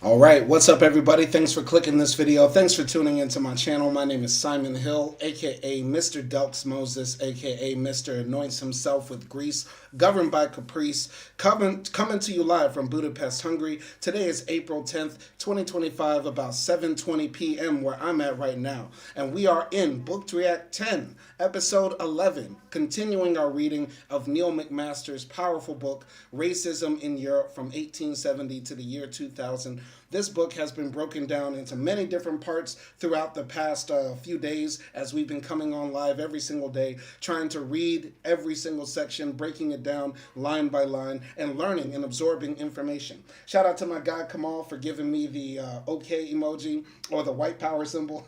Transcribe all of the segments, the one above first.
All right, what's up, everybody? Thanks for clicking this video. Thanks for tuning into my channel. My name is Simon Hill, aka Mr. Delks Moses, aka Mr. Anoints Himself with Grease, governed by caprice, coming to you live from Budapest, Hungary. Today is April 10th, 2025, about 7:20 p.m. where I'm at right now, and we are in Book to React 10, episode 11, continuing our reading of Neil MacMaster's powerful book, Racism in Europe from 1870 to the year 2000. This book has been broken down into many different parts throughout the past few days as we've been coming on live every single day, trying to read every single section, breaking it down line by line, and learning and absorbing information. Shout out to my guy Kamal for giving me the OK emoji or the white power symbol.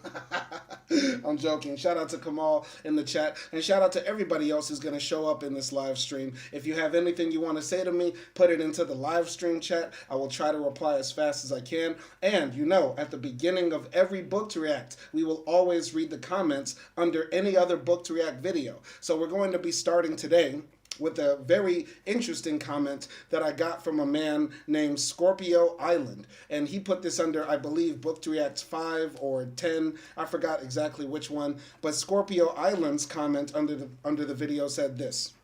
I'm joking. Shout out to Kamal in the chat, and shout out to everybody else who's going to show up in this live stream. If you have anything you want to say to me, put it into the live stream chat. I will try to reply as fast as I can. And you know, at the beginning of every book to react, we will always read the comments under any other book to react video. So we're going to be starting today with a very interesting comment that I got from a man named Scorpio Island. And he put this under, I believe, Book to React 5 or 10. I forgot exactly which one. But Scorpio Island's comment under the video said this: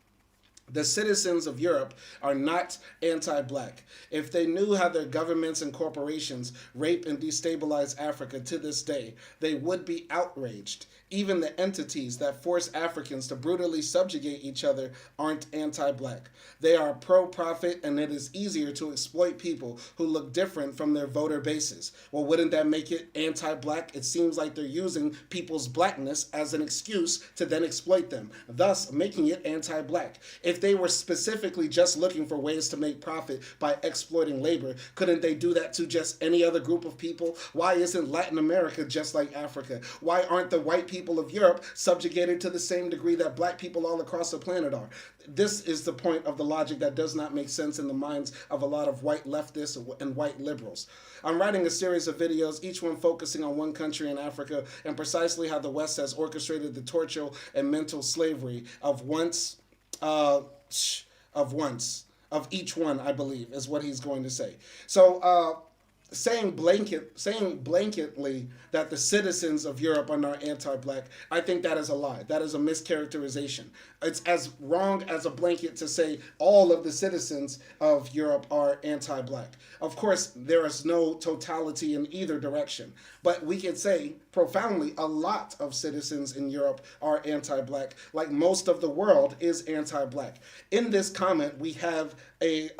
"The citizens of Europe are not anti-black. If they knew how their governments and corporations rape and destabilize Africa to this day, they would be outraged. Even the entities that force Africans to brutally subjugate each other aren't anti-black. They are pro-profit, and it is easier to exploit people who look different from their voter bases." Well, wouldn't that make it anti-black? It seems like they're using people's blackness as an excuse to then exploit them, thus making it anti-black. If they were specifically just looking for ways to make profit by exploiting labor, couldn't they do that to just any other group of people? Why isn't Latin America just like Africa? Why aren't the white people of Europe subjugated to the same degree that black people all across the planet are? This is the point of the logic that does not make sense in the minds of a lot of white leftists and white liberals. I'm writing a series of videos, each one focusing on one country in Africa and precisely how the West has orchestrated the torture and mental slavery of each one, I believe, is what he's going to say. So, saying blanketly that the citizens of Europe are not anti-black, I think that is a lie. That is a mischaracterization. It's as wrong as a blanket to say all of the citizens of Europe are anti-black. Of course, there is no totality in either direction, but we can say profoundly a lot of citizens in Europe are anti-black, like most of the world is anti-black. In this comment, we have a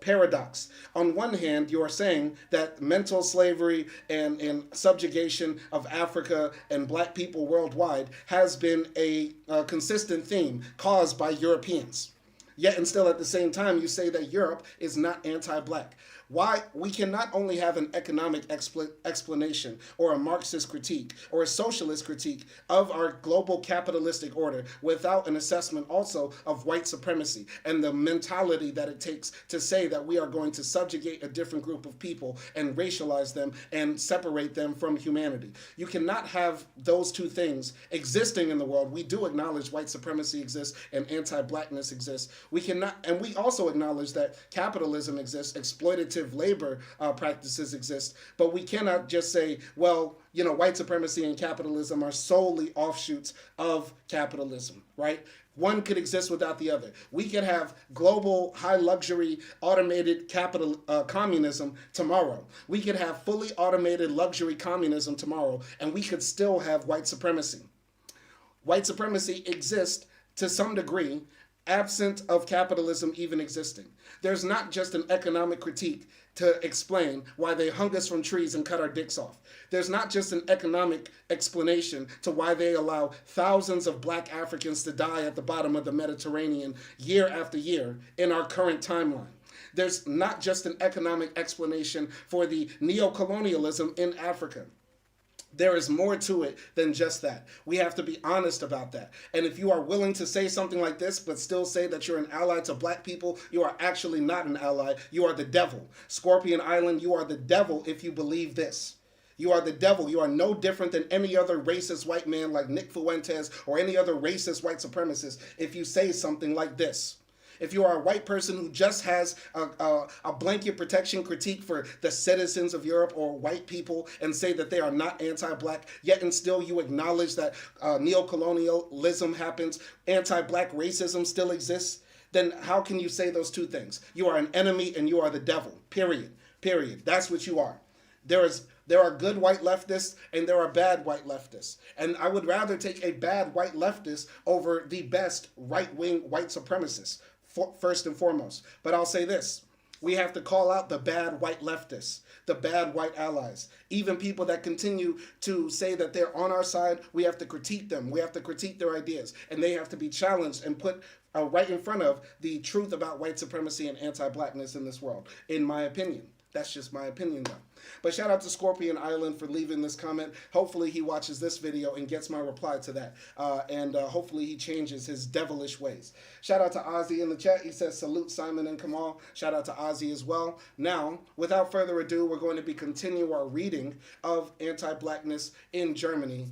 paradox. On one hand, you are saying that mental slavery and subjugation of Africa and black people worldwide has been a consistent theme caused by Europeans. Yet and still at the same time, you say that Europe is not anti-black. Why? We can not only have an economic explanation or a Marxist critique or a socialist critique of our global capitalistic order without an assessment also of white supremacy and the mentality that it takes to say that we are going to subjugate a different group of people and racialize them and separate them from humanity. You cannot have those two things existing in the world. We do acknowledge white supremacy exists and anti-blackness exists. We cannot, and we also acknowledge that capitalism exists, exploitative labor practices exist, but we cannot just say, well, you know, white supremacy and capitalism are solely offshoots of capitalism, right? One could exist without the other. We could have global, high luxury, automated communism tomorrow. We could have fully automated luxury communism tomorrow, and we could still have white supremacy. White supremacy exists to some degree, absent of capitalism even existing. There's not just an economic critique to explain why they hung us from trees and cut our dicks off. There's not just an economic explanation to why they allow thousands of black Africans to die at the bottom of the Mediterranean year after year in our current timeline. There's not just an economic explanation for the neocolonialism in Africa. There is more to it than just that. We have to be honest about that. And if you are willing to say something like this, but still say that you're an ally to black people, you are actually not an ally. You are the devil. Scorpion Island, you are the devil if you believe this. You are the devil. You are no different than any other racist white man like Nick Fuentes or any other racist white supremacist if you say something like this. If you are a white person who just has a blanket protection critique for the citizens of Europe or white people and say that they are not anti-black, yet and still you acknowledge that neocolonialism happens, anti-black racism still exists, then how can you say those two things? You are an enemy and you are the devil. Period. Period. That's what you are. There are good white leftists and there are bad white leftists. And I would rather take a bad white leftist over the best right-wing white supremacist, first and foremost. But I'll say this. We have to call out the bad white leftists, the bad white allies. Even people that continue to say that they're on our side, we have to critique them. We have to critique their ideas. And they have to be challenged and put right in front of the truth about white supremacy and anti-blackness in this world, in my opinion. That's just my opinion, though. But shout out to Scorpion Island for leaving this comment. Hopefully he watches this video and gets my reply to that. And hopefully he changes his devilish ways. Shout out to Ozzy in the chat. He says, salute Simon and Kamal. Shout out to Ozzy as well. Now, without further ado, we're going to be continue our reading of anti-blackness in Germany,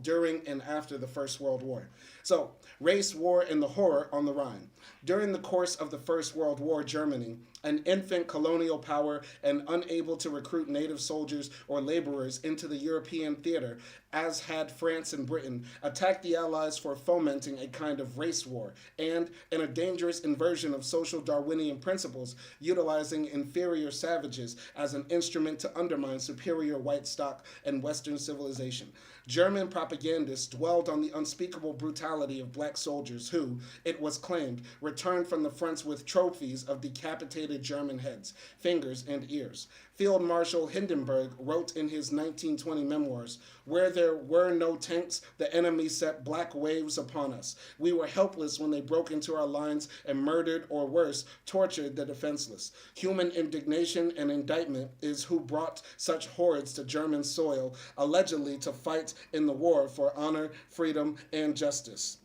during and after the First World War. So, race, war, and the horror on the Rhine. During the course of the First World War, Germany, an infant colonial power and unable to recruit native soldiers or laborers into the European theater, as had France and Britain, attacked the Allies for fomenting a kind of race war and, in a dangerous inversion of social Darwinian principles, utilizing inferior savages as an instrument to undermine superior white stock and Western civilization. German propagandists dwelled on the unspeakable brutality of black soldiers who, it was claimed, returned from the fronts with trophies of decapitated German heads, fingers, and ears. Field Marshal Hindenburg wrote in his 1920 memoirs, "Where there were no tanks, the enemy set black waves upon us. We were helpless when they broke into our lines and murdered, or worse, tortured the defenseless. Human indignation and indictment is who brought such hordes to German soil, allegedly to fight in the war for honor, freedom, and justice."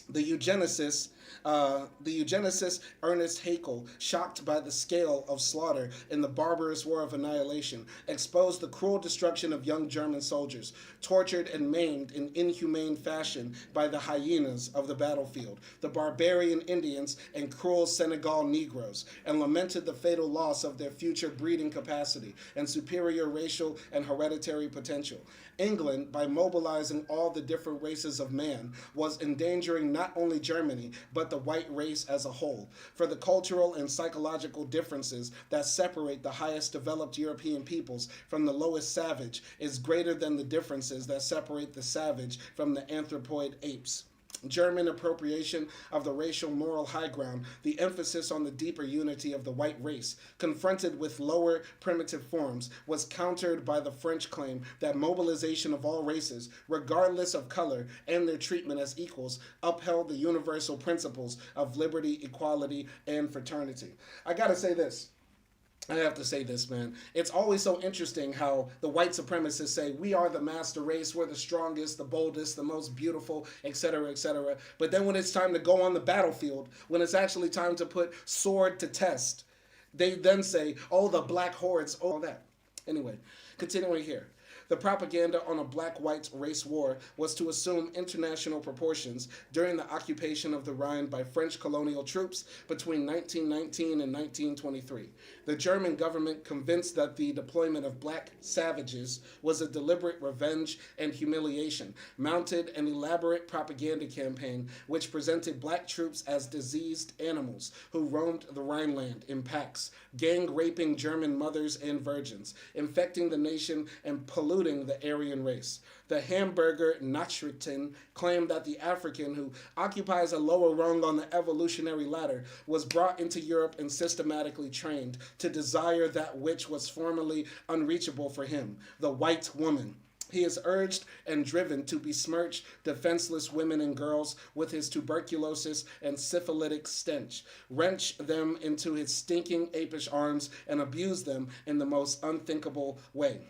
The eugenicist Ernest Haeckel, shocked by the scale of slaughter in the barbarous war of annihilation, exposed the cruel destruction of young German soldiers, tortured and maimed in inhumane fashion by the hyenas of the battlefield, the barbarian Indians and cruel Senegal Negroes, and lamented the fatal loss of their future breeding capacity and superior racial and hereditary potential. England, by mobilizing all the different races of man, was endangering not only Germany, but the white race as a whole. For the cultural and psychological differences that separate the highest developed European peoples from the lowest savage is greater than the differences that separate the savage from the anthropoid apes. German appropriation of the racial moral high ground, the emphasis on the deeper unity of the white race, confronted with lower primitive forms, was countered by the French claim that mobilization of all races, regardless of color and their treatment as equals, upheld the universal principles of liberty, equality, and fraternity. I gotta say this. I have to say this, man. It's always so interesting how the white supremacists say, we are the master race, we're the strongest, the boldest, the most beautiful, etc., etc. But then when it's time to go on the battlefield, when it's actually time to put sword to test, they then say, oh, the black hordes, all that. Anyway, continuing here. The propaganda on a black-white race war was to assume international proportions during the occupation of the Rhine by French colonial troops between 1919 and 1923. The German government, convinced that the deployment of black savages was a deliberate revenge and humiliation, mounted an elaborate propaganda campaign which presented black troops as diseased animals who roamed the Rhineland in packs, gang-raping German mothers and virgins, infecting the nation and polluting the Aryan race. The Hamburger Nachrichten claimed that the African who occupies a lower rung on the evolutionary ladder was brought into Europe and systematically trained to desire that which was formerly unreachable for him, the white woman. He is urged and driven to besmirch defenseless women and girls with his tuberculosis and syphilitic stench, wrench them into his stinking apish arms, and abuse them in the most unthinkable way.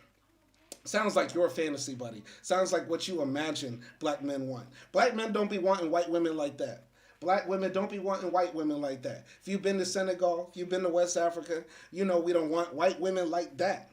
Sounds like your fantasy, buddy. Sounds like what you imagine black men want. Black men don't be wanting white women like that. Black women don't be wanting white women like that. If you've been to Senegal, if you've been to West Africa, you know we don't want white women like that.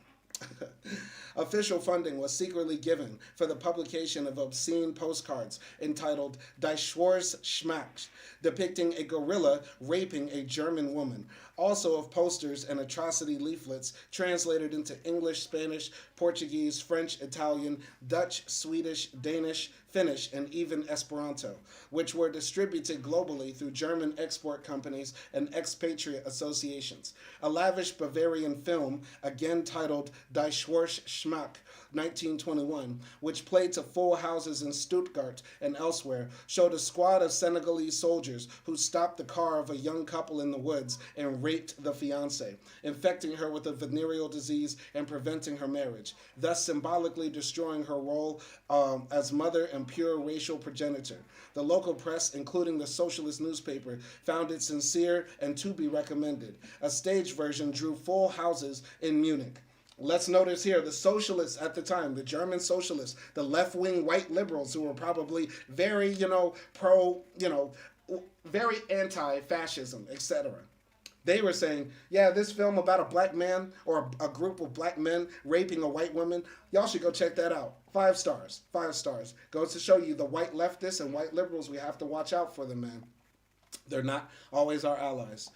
Official funding was secretly given for the publication of obscene postcards entitled Die Schwarzschmack, depicting a gorilla raping a German woman. Also of posters and atrocity leaflets translated into English, Spanish, Portuguese, French, Italian, Dutch, Swedish, Danish, Finnish, and even Esperanto, which were distributed globally through German export companies and expatriate associations. A lavish Bavarian film, again titled Die Schwarzschmack, 1921, which played to full houses in Stuttgart and elsewhere, showed a squad of Senegalese soldiers who stopped the car of a young couple in the woods and raped the fiancée, infecting her with a venereal disease and preventing her marriage, thus symbolically destroying her role as mother and pure racial progenitor. The local press, including the socialist newspaper, found it sincere and to be recommended. A stage version drew full houses in Munich. Let's notice here the socialists at the time, the German socialists, the left-wing white liberals who were probably very, pro, very anti-fascism, etc. They were saying, yeah, this film about a black man or a group of black men raping a white woman, y'all should go check that out. 5 stars, 5 stars. Goes to show you the white leftists and white liberals, we have to watch out for them, man. They're not always our allies.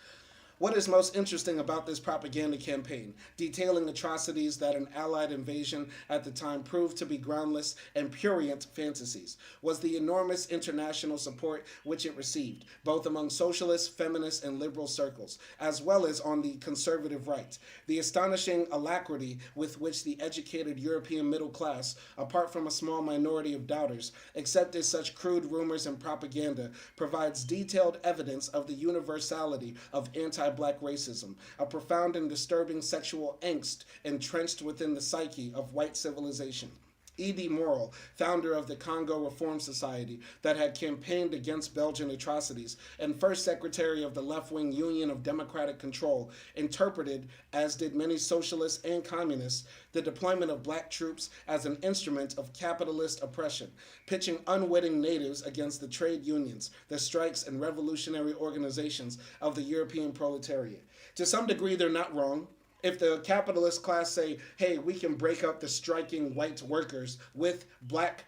What is most interesting about this propaganda campaign, detailing atrocities that an Allied invasion at the time proved to be groundless and prurient fantasies, was the enormous international support which it received, both among socialist, feminist, and liberal circles, as well as on the conservative right. The astonishing alacrity with which the educated European middle class, apart from a small minority of doubters, accepted such crude rumors and propaganda provides detailed evidence of the universality of anti-black racism, a profound and disturbing sexual angst entrenched within the psyche of white civilization. E.D. Morel, founder of the Congo Reform Society that had campaigned against Belgian atrocities and first secretary of the left-wing Union of Democratic Control, interpreted, as did many socialists and communists, the deployment of black troops as an instrument of capitalist oppression, pitching unwitting natives against the trade unions, the strikes, and revolutionary organizations of the European proletariat. To some degree, they're not wrong. If the capitalist class say, hey, we can break up the striking white workers with black,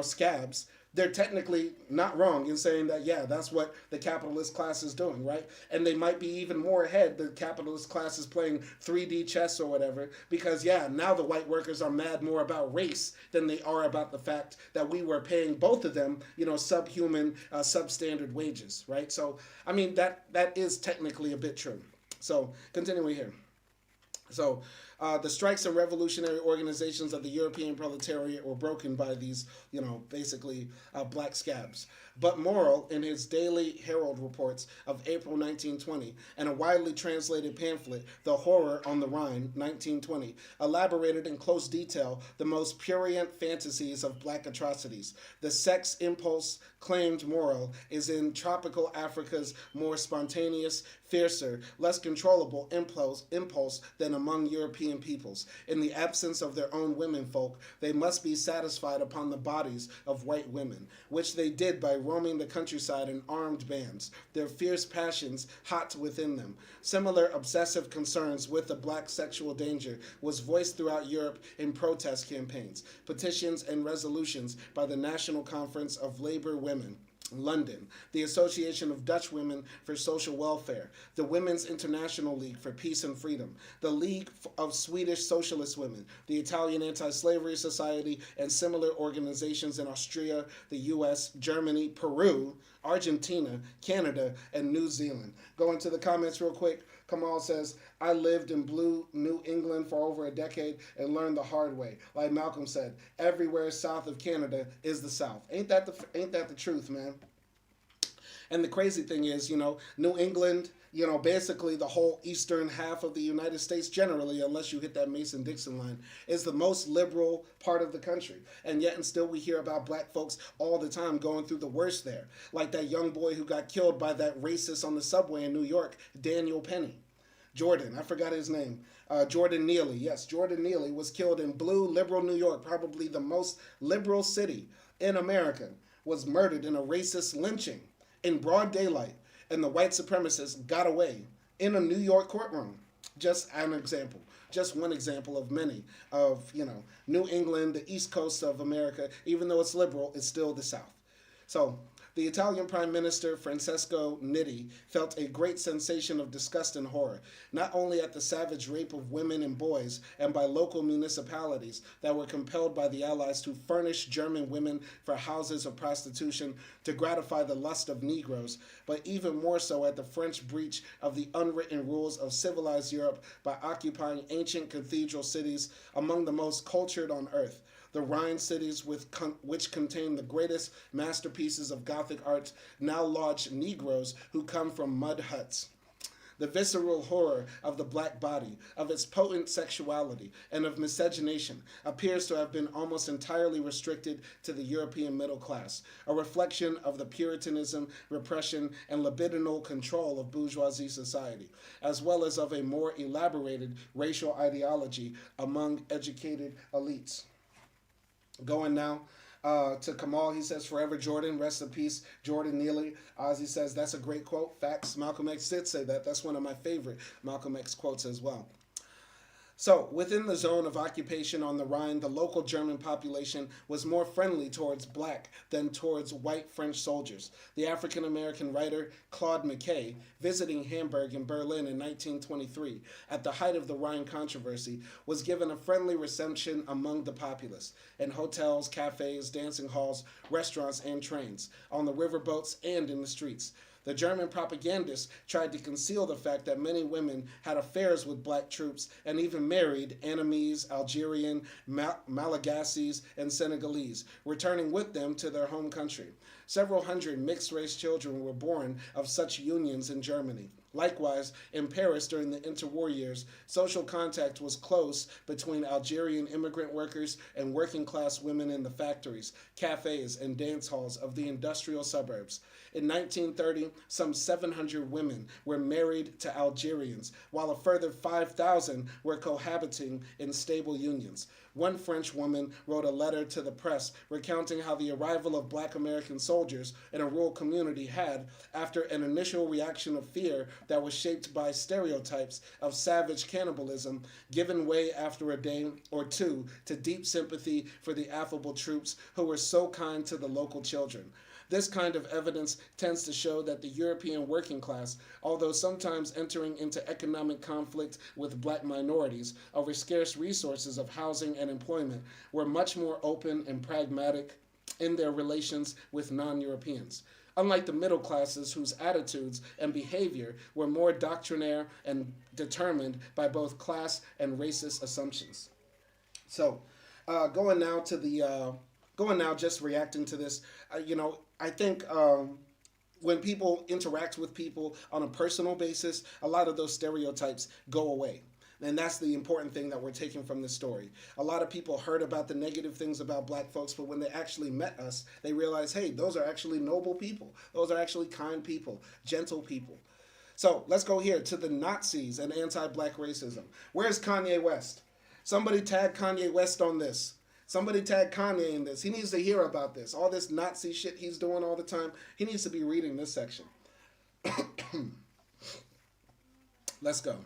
scabs, they're technically not wrong in saying that, yeah, that's what the capitalist class is doing, right? And they might be even more ahead. The capitalist class is playing 3D chess or whatever because, yeah, now the white workers are mad more about race than they are about the fact that we were paying both of them, subhuman, substandard wages, right? So, I mean, that is technically a bit true. So, continuing here. So, the strikes and revolutionary organizations of the European proletariat were broken by these, basically black scabs. But Morel, in his Daily Herald reports of April 1920, and a widely translated pamphlet, The Horror on the Rhine, 1920, elaborated in close detail the most prurient fantasies of black atrocities. The sex impulse, claimed Morel, is in tropical Africa's more spontaneous, fiercer, less controllable impulse than among European peoples. In the absence of their own womenfolk, they must be satisfied upon the bodies of white women, which they did by roaming the countryside in armed bands, their fierce passions hot within them. Similar obsessive concerns with the black sexual danger was voiced throughout Europe in protest campaigns, petitions, and resolutions by the National Conference of Labor Women, London, the Association of Dutch Women for Social Welfare, the Women's International League for Peace and Freedom, the League of Swedish Socialist Women, the Italian Anti-Slavery Society, and similar organizations in Austria, the US, Germany, Peru, Argentina, Canada, and New Zealand. Go into the comments real quick. Kamal says, I lived in blue New England for over a decade and learned the hard way. Like Malcolm said, everywhere south of Canada is the South. Ain't that the truth, man? And the crazy thing is, New England, basically the whole eastern half of the United States generally, unless you hit that Mason-Dixon line, is the most liberal part of the country. And yet and still we hear about black folks all the time going through the worst there. Like that young boy who got killed by that racist on the subway in New York, Daniel Penny. Jordan, I forgot his name. Jordan Neely. Yes, Jordan Neely was killed in blue, liberal New York, probably the most liberal city in America, was murdered in a racist lynching in broad daylight, and the white supremacists got away in a New York courtroom. Just an example, just one example of many of, New England, the East Coast of America. Even though it's liberal, it's still the South. So the Italian Prime Minister Francesco Nitti felt a great sensation of disgust and horror, not only at the savage rape of women and boys and by local municipalities that were compelled by the Allies to furnish German women for houses of prostitution to gratify the lust of Negroes, but even more so at the French breach of the unwritten rules of civilized Europe by occupying ancient cathedral cities among the most cultured on earth, the Rhine cities, which contain the greatest masterpieces of Gothic art, now lodge Negroes who come from mud huts. The visceral horror of the black body, of its potent sexuality, and of miscegenation appears to have been almost entirely restricted to the European middle class, a reflection of the Puritanism, repression, and libidinal control of bourgeoisie society, as well as of a more elaborated racial ideology among educated elites. Going now to Kamal, he says, "Forever Jordan, rest in peace, Jordan Neely." Ozzy says, "That's a great quote." Facts. Malcolm X did say that. That's one of my favorite Malcolm X quotes as well. So, within the zone of occupation on the Rhine, the local German population was more friendly towards black than towards white French soldiers. The African American writer Claude McKay, visiting Hamburg and Berlin in 1923, at the height of the Rhine controversy, was given a friendly reception among the populace, in hotels, cafes, dancing halls, restaurants, and trains, on the riverboats, and in the streets. The German propagandists tried to conceal the fact that many women had affairs with black troops and even married Annamese, Algerian, Malagasys, and Senegalese, returning with them to their home country. Several hundred mixed-race children were born of such unions in Germany. Likewise, in Paris during the interwar years, social contact was close between Algerian immigrant workers and working-class women in the factories, cafes, and dance halls of the industrial suburbs. In 1930, some 700 women were married to Algerians, while a further 5,000 were cohabiting in stable unions. One French woman wrote a letter to the press recounting how the arrival of black American soldiers in a rural community had, after an initial reaction of fear that was shaped by stereotypes of savage cannibalism, given way after a day or two to deep sympathy for the affable troops who were so kind to the local children. This kind of evidence tends to show that the European working class, although sometimes entering into economic conflict with black minorities over scarce resources of housing and employment, were much more open and pragmatic in their relations with non-Europeans, unlike the middle classes whose attitudes and behavior were more doctrinaire and determined by both class and racist assumptions. So, going now to the going now just reacting to this, I think when people interact with people on a personal basis, a lot of those stereotypes go away. And that's the important thing that we're taking from this story. A lot of people heard about the negative things about black folks, but when they actually met us, they realized, hey, those are actually noble people. Those are actually kind people, gentle people. So let's go here to the Nazis and anti-black racism. Where's Kanye West? Somebody tag Kanye West on this. Somebody tag Kanye in this. He needs to hear about this. All this Nazi shit he's doing all the time. He needs to be reading this section. Let's go.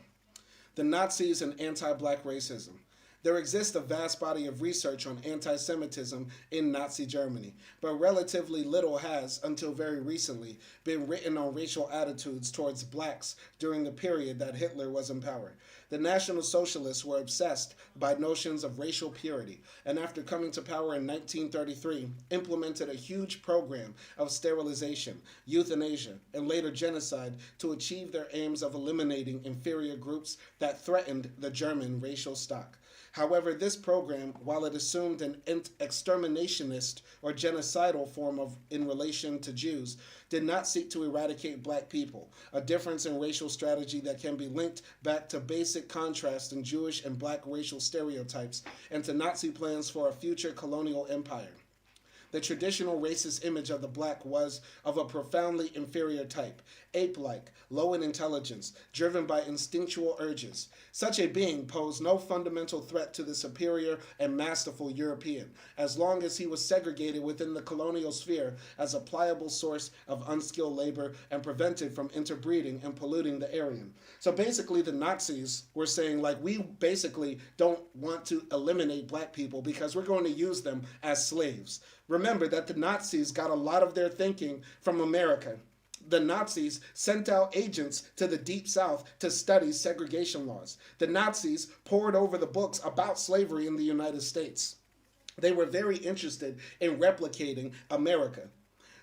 The Nazis and anti-black racism. There exists a vast body of research on anti-Semitism in Nazi Germany, but relatively little has, until very recently, been written on racial attitudes towards blacks during the period that Hitler was in power. The National Socialists were obsessed by notions of racial purity, and after coming to power in 1933, implemented a huge program of sterilization, euthanasia, and later genocide to achieve their aims of eliminating inferior groups that threatened the German racial stock. However, this program, while it assumed an exterminationist or genocidal form in relation to Jews, did not seek to eradicate black people, a difference in racial strategy that can be linked back to basic contrast in Jewish and black racial stereotypes and to Nazi plans for a future colonial empire. The traditional racist image of the black was of a profoundly inferior type, ape-like, low in intelligence, driven by instinctual urges. Such a being posed no fundamental threat to the superior and masterful European, as long as he was segregated within the colonial sphere as a pliable source of unskilled labor and prevented from interbreeding and polluting the Aryan. So basically the Nazis were saying, like, we basically don't want to eliminate black people because we're going to use them as slaves. Remember that the Nazis got a lot of their thinking from America. The Nazis sent out agents to the Deep South to study segregation laws. The Nazis pored over the books about slavery in the United States. They were very interested in replicating America.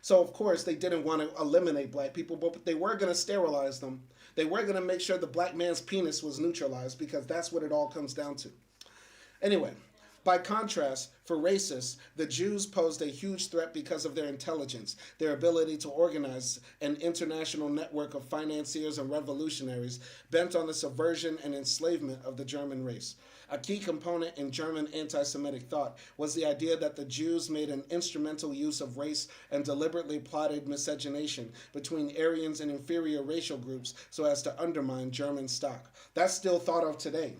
So, of course, they didn't want to eliminate black people, but they were going to sterilize them. They were going to make sure the black man's penis was neutralized, because that's what it all comes down to. Anyway, by contrast, for racists, the Jews posed a huge threat because of their intelligence, their ability to organize an international network of financiers and revolutionaries bent on the subversion and enslavement of the German race. A key component in German anti-Semitic thought was the idea that the Jews made an instrumental use of race and deliberately plotted miscegenation between Aryans and inferior racial groups so as to undermine German stock. That's still thought of today.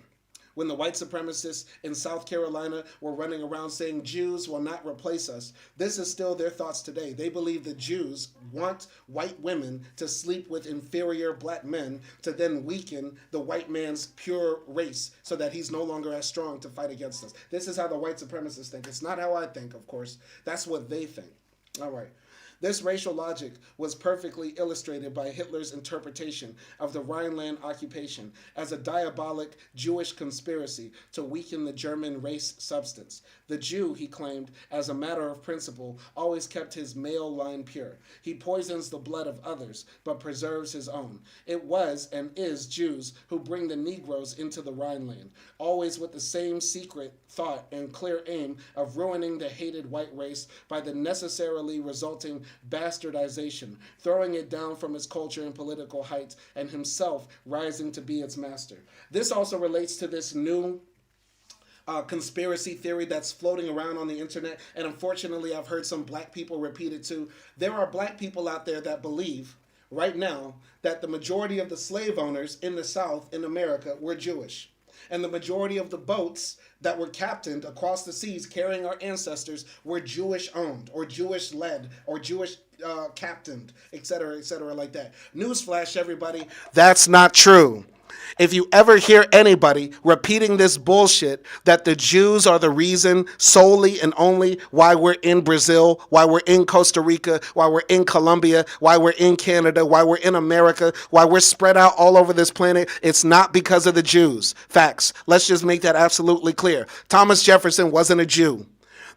When the white supremacists in South Carolina were running around saying Jews will not replace us, this is still their thoughts today. They believe the Jews want white women to sleep with inferior black men to then weaken the white man's pure race so that he's no longer as strong to fight against us. This is how the white supremacists think. It's not how I think, of course. That's what they think. All right. This racial logic was perfectly illustrated by Hitler's interpretation of the Rhineland occupation as a diabolic Jewish conspiracy to weaken the German race substance. The Jew, he claimed, as a matter of principle, always kept his male line pure. He poisons the blood of others, but preserves his own. It was and is Jews who bring the Negroes into the Rhineland, always with the same secret thought and clear aim of ruining the hated white race by the necessarily resulting bastardization, throwing it down from its culture and political heights, and himself rising to be its master. This also relates to this new conspiracy theory that's floating around on the internet, and unfortunately I've heard some black people repeat it too. There are black people out there that believe right now that the majority of the slave owners in the South in America were Jewish. And the majority of the boats that were captained across the seas carrying our ancestors were Jewish owned or Jewish led or Jewish captained, etc., like that. Newsflash, everybody, that's not true. If you ever hear anybody repeating this bullshit that the Jews are the reason solely and only why we're in Brazil, why we're in Costa Rica, why we're in Colombia, why we're in Canada, why we're in America, why we're spread out all over this planet, it's not because of the Jews. Facts. Let's just make that absolutely clear. Thomas Jefferson wasn't a Jew.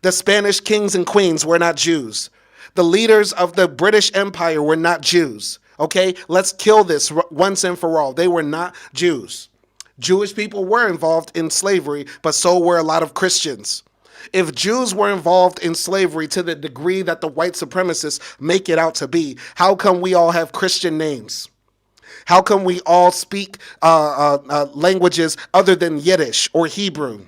The Spanish kings and queens were not Jews. The leaders of the British Empire were not Jews. Okay, let's kill this once and for all. They were not Jews. Jewish people were involved in slavery, but so were a lot of Christians. If Jews were involved in slavery to the degree that the white supremacists make it out to be, how come we all have Christian names? How come we all speak languages other than Yiddish or Hebrew?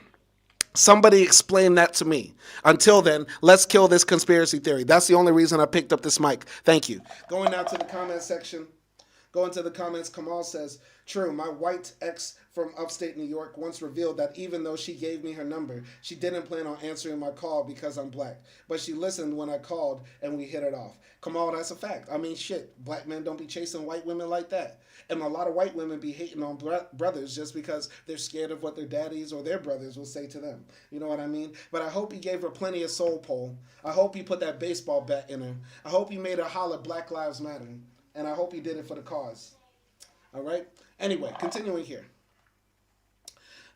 Somebody explain that to me. Until then, let's kill this conspiracy theory. That's the only reason I picked up this mic. Thank you. Going now to the comment section. Going to the comments, Kamal says, true, my white ex from upstate New York once revealed that even though she gave me her number, she didn't plan on answering my call because I'm black. But she listened when I called and we hit it off. Kamal, that's a fact. I mean, shit, black men don't be chasing white women like that. And a lot of white women be hating on brothers just because they're scared of what their daddies or their brothers will say to them. You know what I mean? But I hope he gave her plenty of soul pole. I hope he put that baseball bat in her. I hope he made her holler Black Lives Matter. And I hope he did it for the cause. All right? Anyway, continuing here.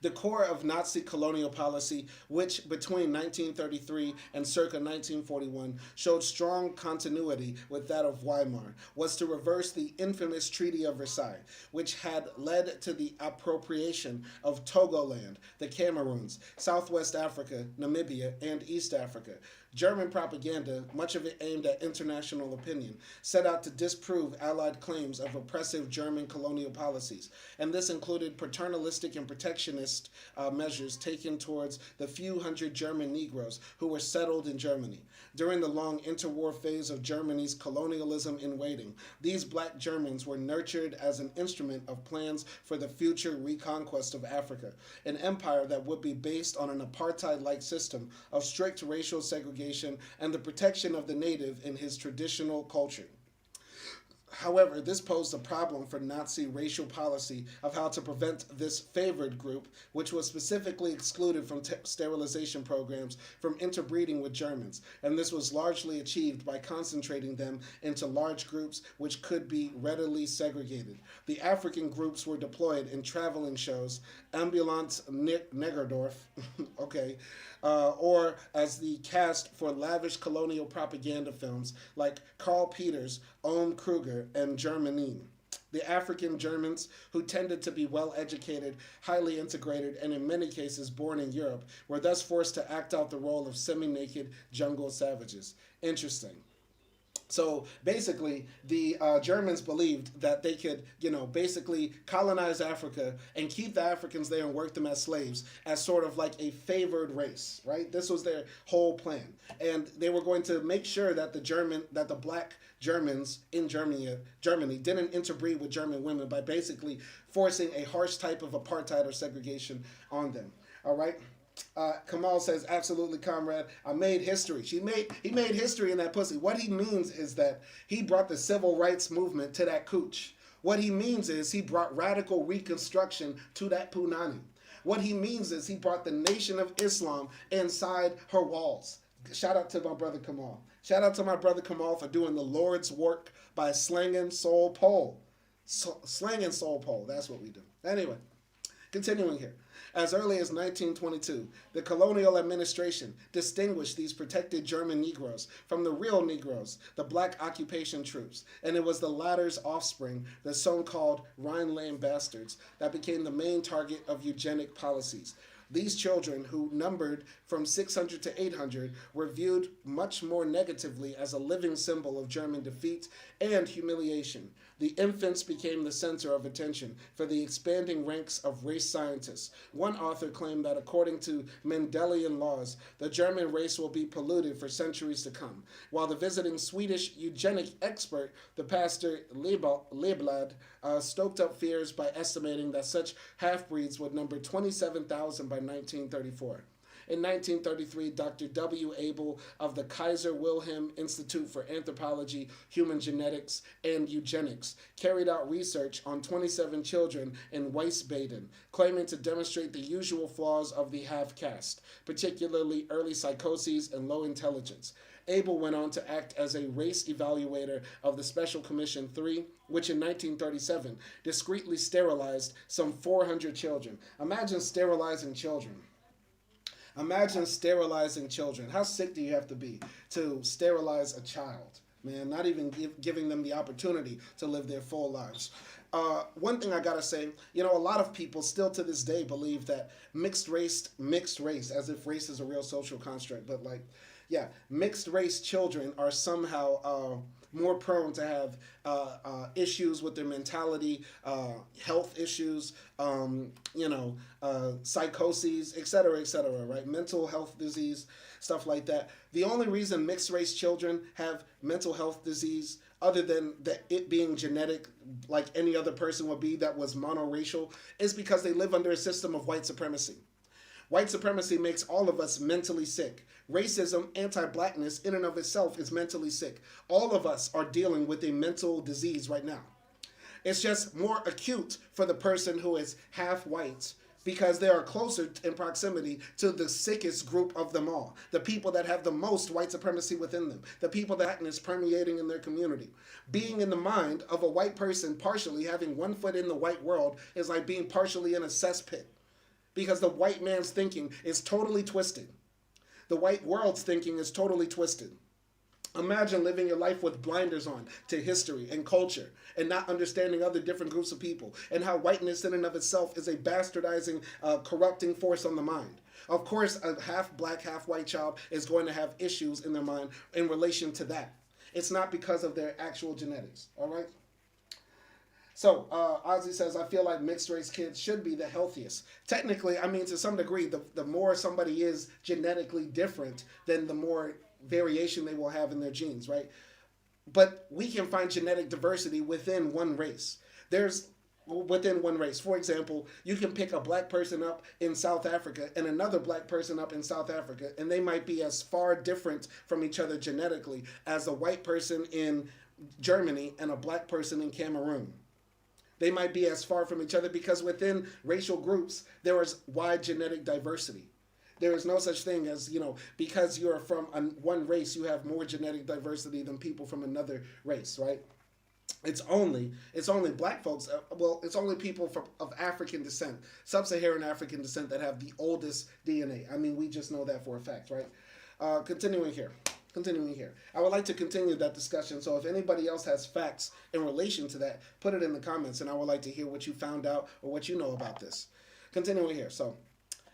The core of Nazi colonial policy, which between 1933 and circa 1941 showed strong continuity with that of Weimar, was to reverse the infamous Treaty of Versailles, which had led to the appropriation of Togoland, the Cameroons, Southwest Africa, Namibia, and East Africa. German propaganda, much of it aimed at international opinion, set out to disprove Allied claims of oppressive German colonial policies, and this included paternalistic and protectionist measures taken towards the few hundred German Negroes who were settled in Germany. During the long interwar phase of Germany's colonialism in waiting, these black Germans were nurtured as an instrument of plans for the future reconquest of Africa, an empire that would be based on an apartheid-like system of strict racial segregation and the protection of the native in his traditional culture. However, this posed a problem for Nazi racial policy of how to prevent this favored group, which was specifically excluded from sterilization programs, from interbreeding with Germans, and this was largely achieved by concentrating them into large groups which could be readily segregated. The African groups were deployed in traveling shows, Ambulant Negerdorf, okay, or as the cast for lavish colonial propaganda films like Carl Peters, Ohm Kruger, and Germanine. The African Germans, who tended to be well educated, highly integrated, and in many cases born in Europe, were thus forced to act out the role of semi naked jungle savages. Interesting. So basically, the Germans believed that they could, basically colonize Africa and keep the Africans there and work them as slaves as sort of like a favored race, right? This was their whole plan, and they were going to make sure that the black Germans in Germany didn't interbreed with German women by basically forcing a harsh type of apartheid or segregation on them. All right. Kamal says, absolutely, comrade. I made history. He made history in that pussy. What he means is that he brought the civil rights movement to that cooch. What he means is he brought radical reconstruction to that punani. What he means is he brought the Nation of Islam inside her walls. Shout out to my brother Kamal. Shout out to my brother Kamal for doing the Lord's work by slinging soul pole. Slinging soul pole. That's what we do. Anyway, continuing here. As early as 1922, the colonial administration distinguished these protected German Negroes from the real Negroes, the black occupation troops, and it was the latter's offspring, the so-called Rhine bastards, that became the main target of eugenic policies. These children, who numbered from 600 to 800, were viewed much more negatively as a living symbol of German defeat and humiliation. The infants became the center of attention for the expanding ranks of race scientists. One author claimed that according to Mendelian laws, the German race will be polluted for centuries to come, while the visiting Swedish eugenic expert, the pastor Leblad, stoked up fears by estimating that such half-breeds would number 27,000 by 1934. In 1933, Dr. W. Abel of the Kaiser Wilhelm Institute for Anthropology, Human Genetics, and Eugenics carried out research on 27 children in Wiesbaden, claiming to demonstrate the usual flaws of the half-caste, particularly early psychoses and low intelligence. Abel went on to act as a race evaluator of the Special Commission 3, which in 1937 discreetly sterilized some 400 children. Imagine sterilizing children. Imagine sterilizing children. How sick do you have to be to sterilize a child? Man, not even giving them the opportunity to live their full lives. One thing I gotta say, a lot of people still to this day believe that mixed race, as if race is a real social construct, but mixed race children are somehow more prone to have issues with their mentality, health issues, psychoses, etc., right? Mental health disease, stuff like that. The only reason mixed race children have mental health disease, other than it being genetic, like any other person would be that was monoracial, is because they live under a system of white supremacy. White supremacy makes all of us mentally sick. Racism, anti-blackness, in and of itself is mentally sick. All of us are dealing with a mental disease right now. It's just more acute for the person who is half white because they are closer in proximity to the sickest group of them all, the people that have the most white supremacy within them, the people that is permeating in their community. Being in the mind of a white person partially having one foot in the white world is like being partially in a cesspit, because the white man's thinking is totally twisted. The white world's thinking is totally twisted. Imagine living your life with blinders on to history and culture and not understanding other different groups of people, and how whiteness in and of itself is a bastardizing, corrupting force on the mind. Of course, a half black, half white child is going to have issues in their mind in relation to that. It's not because of their actual genetics. All right. So Ozzy says, I feel like mixed race kids should be the healthiest. Technically, I mean, to some degree, the more somebody is genetically different, then the more variation they will have in their genes, right? But we can find genetic diversity within one race. There's within one race. For example, you can pick a black person up in South Africa and another black person up in South Africa, and they might be as far different from each other genetically as a white person in Germany and a black person in Cameroon. They might be as far from each other because within racial groups, there is wide genetic diversity. There is no such thing as, because you're from one race, you have more genetic diversity than people from another race, right? It's only black folks. It's only people of African descent, sub-Saharan African descent, that have the oldest DNA. I mean, we just know that for a fact, right? Continuing here. I would like to continue that discussion. So if anybody else has facts in relation to that, put it in the comments, and I would like to hear what you found out or what you know about this. Continuing here. So,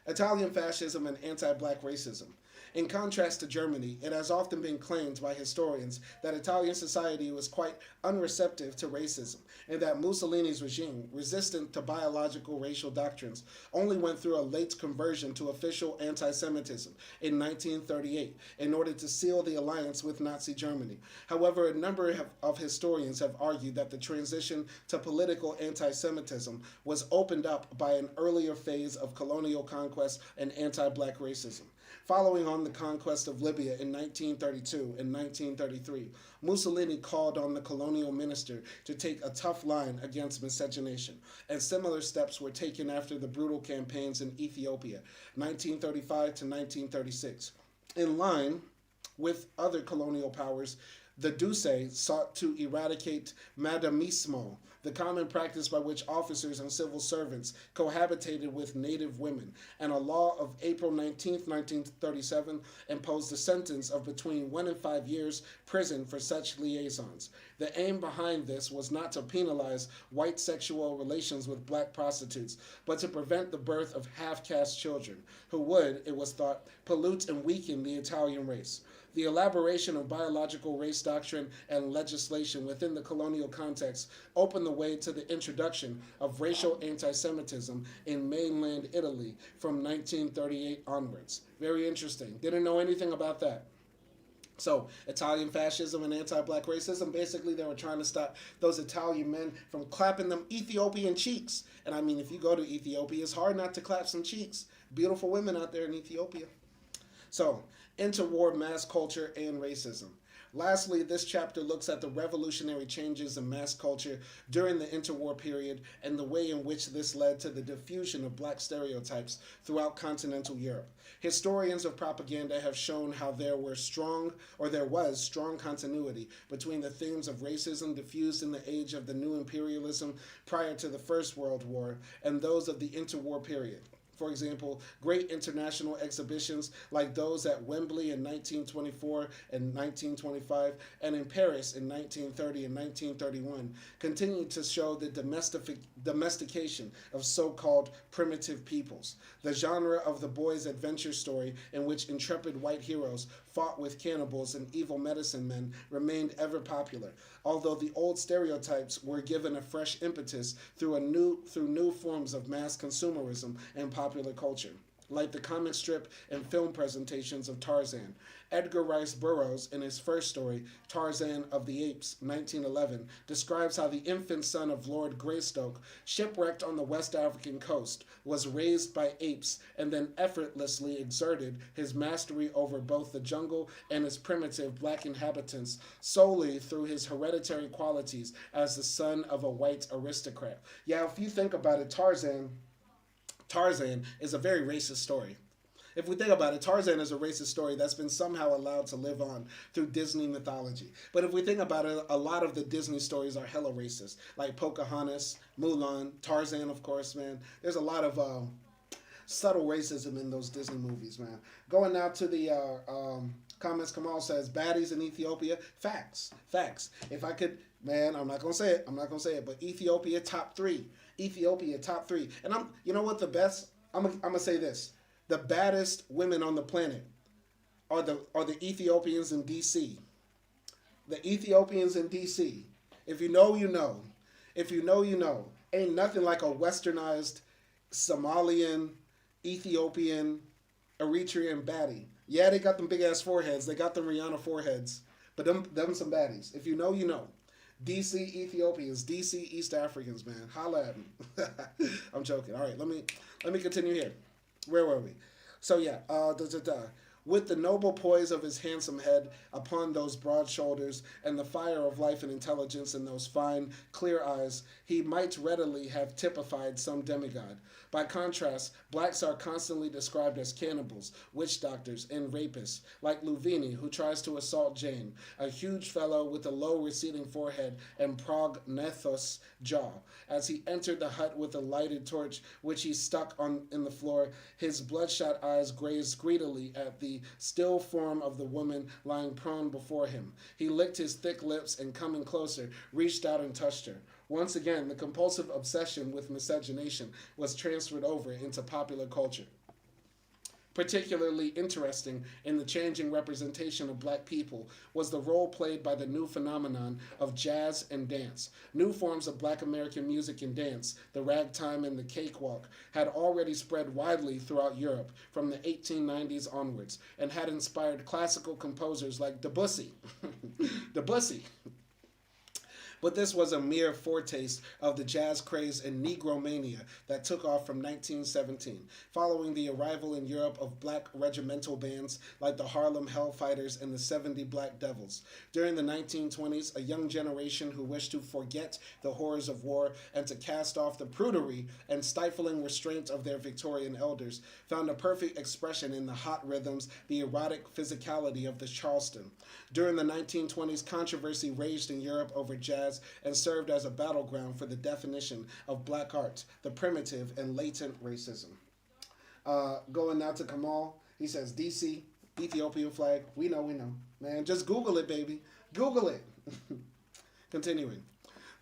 Italian fascism and anti-black racism. In contrast to Germany, it has often been claimed by historians that Italian society was quite unreceptive to racism, and that Mussolini's regime, resistant to biological racial doctrines, only went through a late conversion to official anti-Semitism in 1938 in order to seal the alliance with Nazi Germany. However, a number of historians have argued that the transition to political anti-Semitism was opened up by an earlier phase of colonial conquest and anti-black racism. Following on the conquest of Libya in 1932 and 1933, Mussolini called on the colonial minister to take a tough line against miscegenation, and similar steps were taken after the brutal campaigns in Ethiopia, 1935 to 1936. In line with other colonial powers, the Duce sought to eradicate madamismo, the common practice by which officers and civil servants cohabitated with native women, and a law of April 19, 1937 imposed a sentence of between 1 and 5 years prison for such liaisons. The aim behind this was not to penalize white sexual relations with black prostitutes, but to prevent the birth of half-caste children, who would, it was thought, pollute and weaken the Italian race. The elaboration of biological race doctrine and legislation within the colonial context opened the way to the introduction of racial anti-Semitism in mainland Italy from 1938 onwards. Very interesting. Didn't know anything about that. So, Italian fascism and anti-black racism, basically they were trying to stop those Italian men from clapping them Ethiopian cheeks. And I mean, if you go to Ethiopia, it's hard not to clap some cheeks. Beautiful women out there in Ethiopia. So, interwar mass culture and racism. Lastly, this chapter looks at the revolutionary changes in mass culture during the interwar period and the way in which this led to the diffusion of black stereotypes throughout continental Europe. Historians of propaganda have shown how there was strong continuity between the themes of racism diffused in the age of the new imperialism prior to the First World War and those of the interwar period. For example, great international exhibitions like those at Wembley in 1924 and 1925 and in Paris in 1930 and 1931 continue to show the domestication of so-called primitive peoples. The genre of the boy's adventure story in which intrepid white heroes fought with cannibals and evil medicine men remained ever popular, although the old stereotypes were given a fresh impetus through new forms of mass consumerism and popular culture, like the comic strip and film presentations of Tarzan. Edgar Rice Burroughs, in his first story, Tarzan of the Apes, 1911, describes how the infant son of Lord Greystoke, shipwrecked on the West African coast, was raised by apes and then effortlessly exerted his mastery over both the jungle and its primitive black inhabitants solely through his hereditary qualities as the son of a white aristocrat. Yeah, if you think about it, Tarzan is a very racist story. If we think about it, Tarzan is a racist story that's been somehow allowed to live on through Disney mythology. But if we think about it, a lot of the Disney stories are hella racist, like Pocahontas, Mulan, Tarzan, of course, man. There's a lot of subtle racism in those Disney movies, man. Going now to the comments, Kamal says, baddies in Ethiopia. Facts. If I could, man, I'm not going to say it, but Ethiopia top three. And you know what the best, I'm going to say this. The baddest women on the planet are the Ethiopians in DC. The Ethiopians in DC. If you know, you know. If you know, you know. Ain't nothing like a westernized Somalian, Ethiopian, Eritrean baddie. Yeah, they got them big ass foreheads. They got them Rihanna foreheads. But them some baddies. If you know, you know. DC Ethiopians, DC East Africans, man. Holla at me. I'm joking. All right, let me continue here. Where were we? So yeah, with the noble poise of his handsome head upon those broad shoulders, and the fire of life and intelligence in those fine, clear eyes, he might readily have typified some demigod. By contrast, blacks are constantly described as cannibals, witch doctors, and rapists, like Luvini, who tries to assault Jane, a huge fellow with a low receding forehead and prognethous jaw. As he entered the hut with a lighted torch, which he stuck on in the floor, his bloodshot eyes grazed greedily at the still form of the woman lying prone before him. He licked his thick lips and, coming closer, reached out and touched her. Once again, the compulsive obsession with miscegenation was transferred over into popular culture. Particularly interesting in the changing representation of black people was the role played by the new phenomenon of jazz and dance. New forms of black American music and dance, the ragtime and the cakewalk, had already spread widely throughout Europe from the 1890s onwards and had inspired classical composers like Debussy. Debussy. But this was a mere foretaste of the jazz craze and Negromania that took off from 1917, following the arrival in Europe of black regimental bands like the Harlem Hellfighters and the 70 Black Devils. During the 1920s, a young generation who wished to forget the horrors of war and to cast off the prudery and stifling restraint of their Victorian elders found a perfect expression in the hot rhythms, the erotic physicality of the Charleston. During the 1920s, controversy raged in Europe over jazz and served as a battleground for the definition of black art, the primitive and latent racism. Going now to Kamal, he says, DC, Ethiopian flag, we know. Man, just Google it, baby. Google it. Continuing.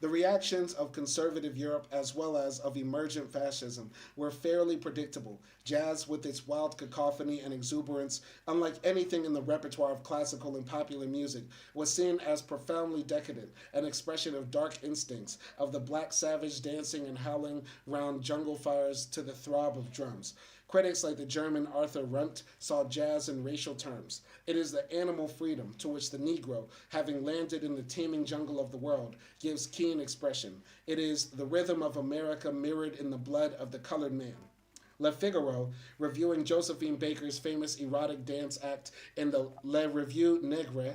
The reactions of conservative Europe as well as of emergent fascism were fairly predictable. Jazz, with its wild cacophony and exuberance, unlike anything in the repertoire of classical and popular music, was seen as profoundly decadent, an expression of dark instincts, of the black savage dancing and howling round jungle fires to the throb of drums. Critics like the German Arthur Rundt saw jazz in racial terms. It is the animal freedom to which the Negro, having landed in the teeming jungle of the world, gives keen expression. It is the rhythm of America mirrored in the blood of the colored man. Le Figaro, reviewing Josephine Baker's famous erotic dance act in the Le Revue Negre,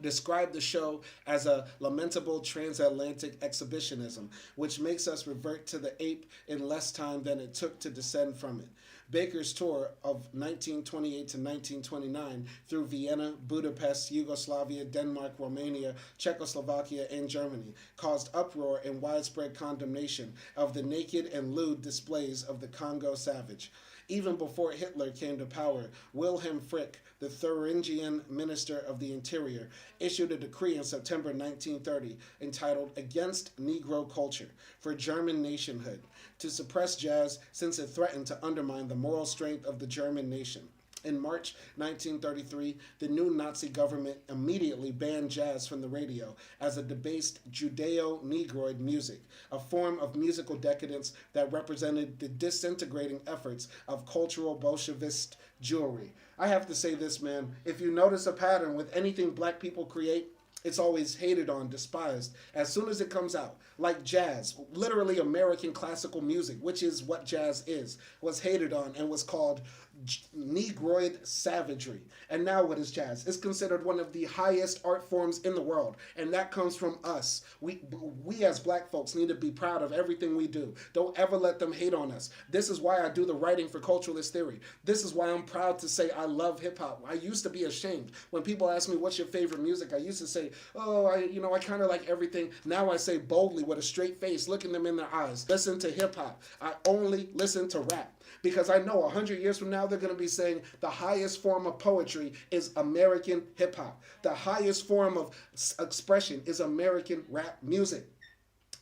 described the show as a lamentable transatlantic exhibitionism, which makes us revert to the ape in less time than it took to descend from it. Baker's tour of 1928 to 1929 through Vienna, Budapest, Yugoslavia, Denmark, Romania, Czechoslovakia, and Germany caused uproar and widespread condemnation of the naked and lewd displays of the Congo savage. Even before Hitler came to power, Wilhelm Frick, the Thuringian Minister of the Interior, issued a decree in September 1930 entitled Against Negro Culture for German Nationhood to suppress jazz since it threatened to undermine the moral strength of the German nation. In March 1933, the new Nazi government immediately banned jazz from the radio as a debased Judeo-Negroid music, a form of musical decadence that represented the disintegrating efforts of cultural Bolshevist Jewry. I have to say this, man. If you notice a pattern with anything black people create, it's always hated on, despised, as soon as it comes out. Like jazz, literally American classical music, which is what jazz is, was hated on and was called Negroid savagery. And now what is jazz? It's considered one of the highest art forms in the world, and that comes from us. We as black folks need to be proud of everything we do. Don't ever let them hate on us. This is why I do the writing for Culturalist Theory. This is why I'm proud to say I love hip-hop. I used to be ashamed. When people ask me what's your favorite music, I used to say, oh, I kind of like everything. Now I say boldly with a straight face, looking them in their eyes, listen to hip-hop. I only listen to rap. Because I know 100 years from now, they're going to be saying the highest form of poetry is American hip-hop. The highest form of expression is American rap music.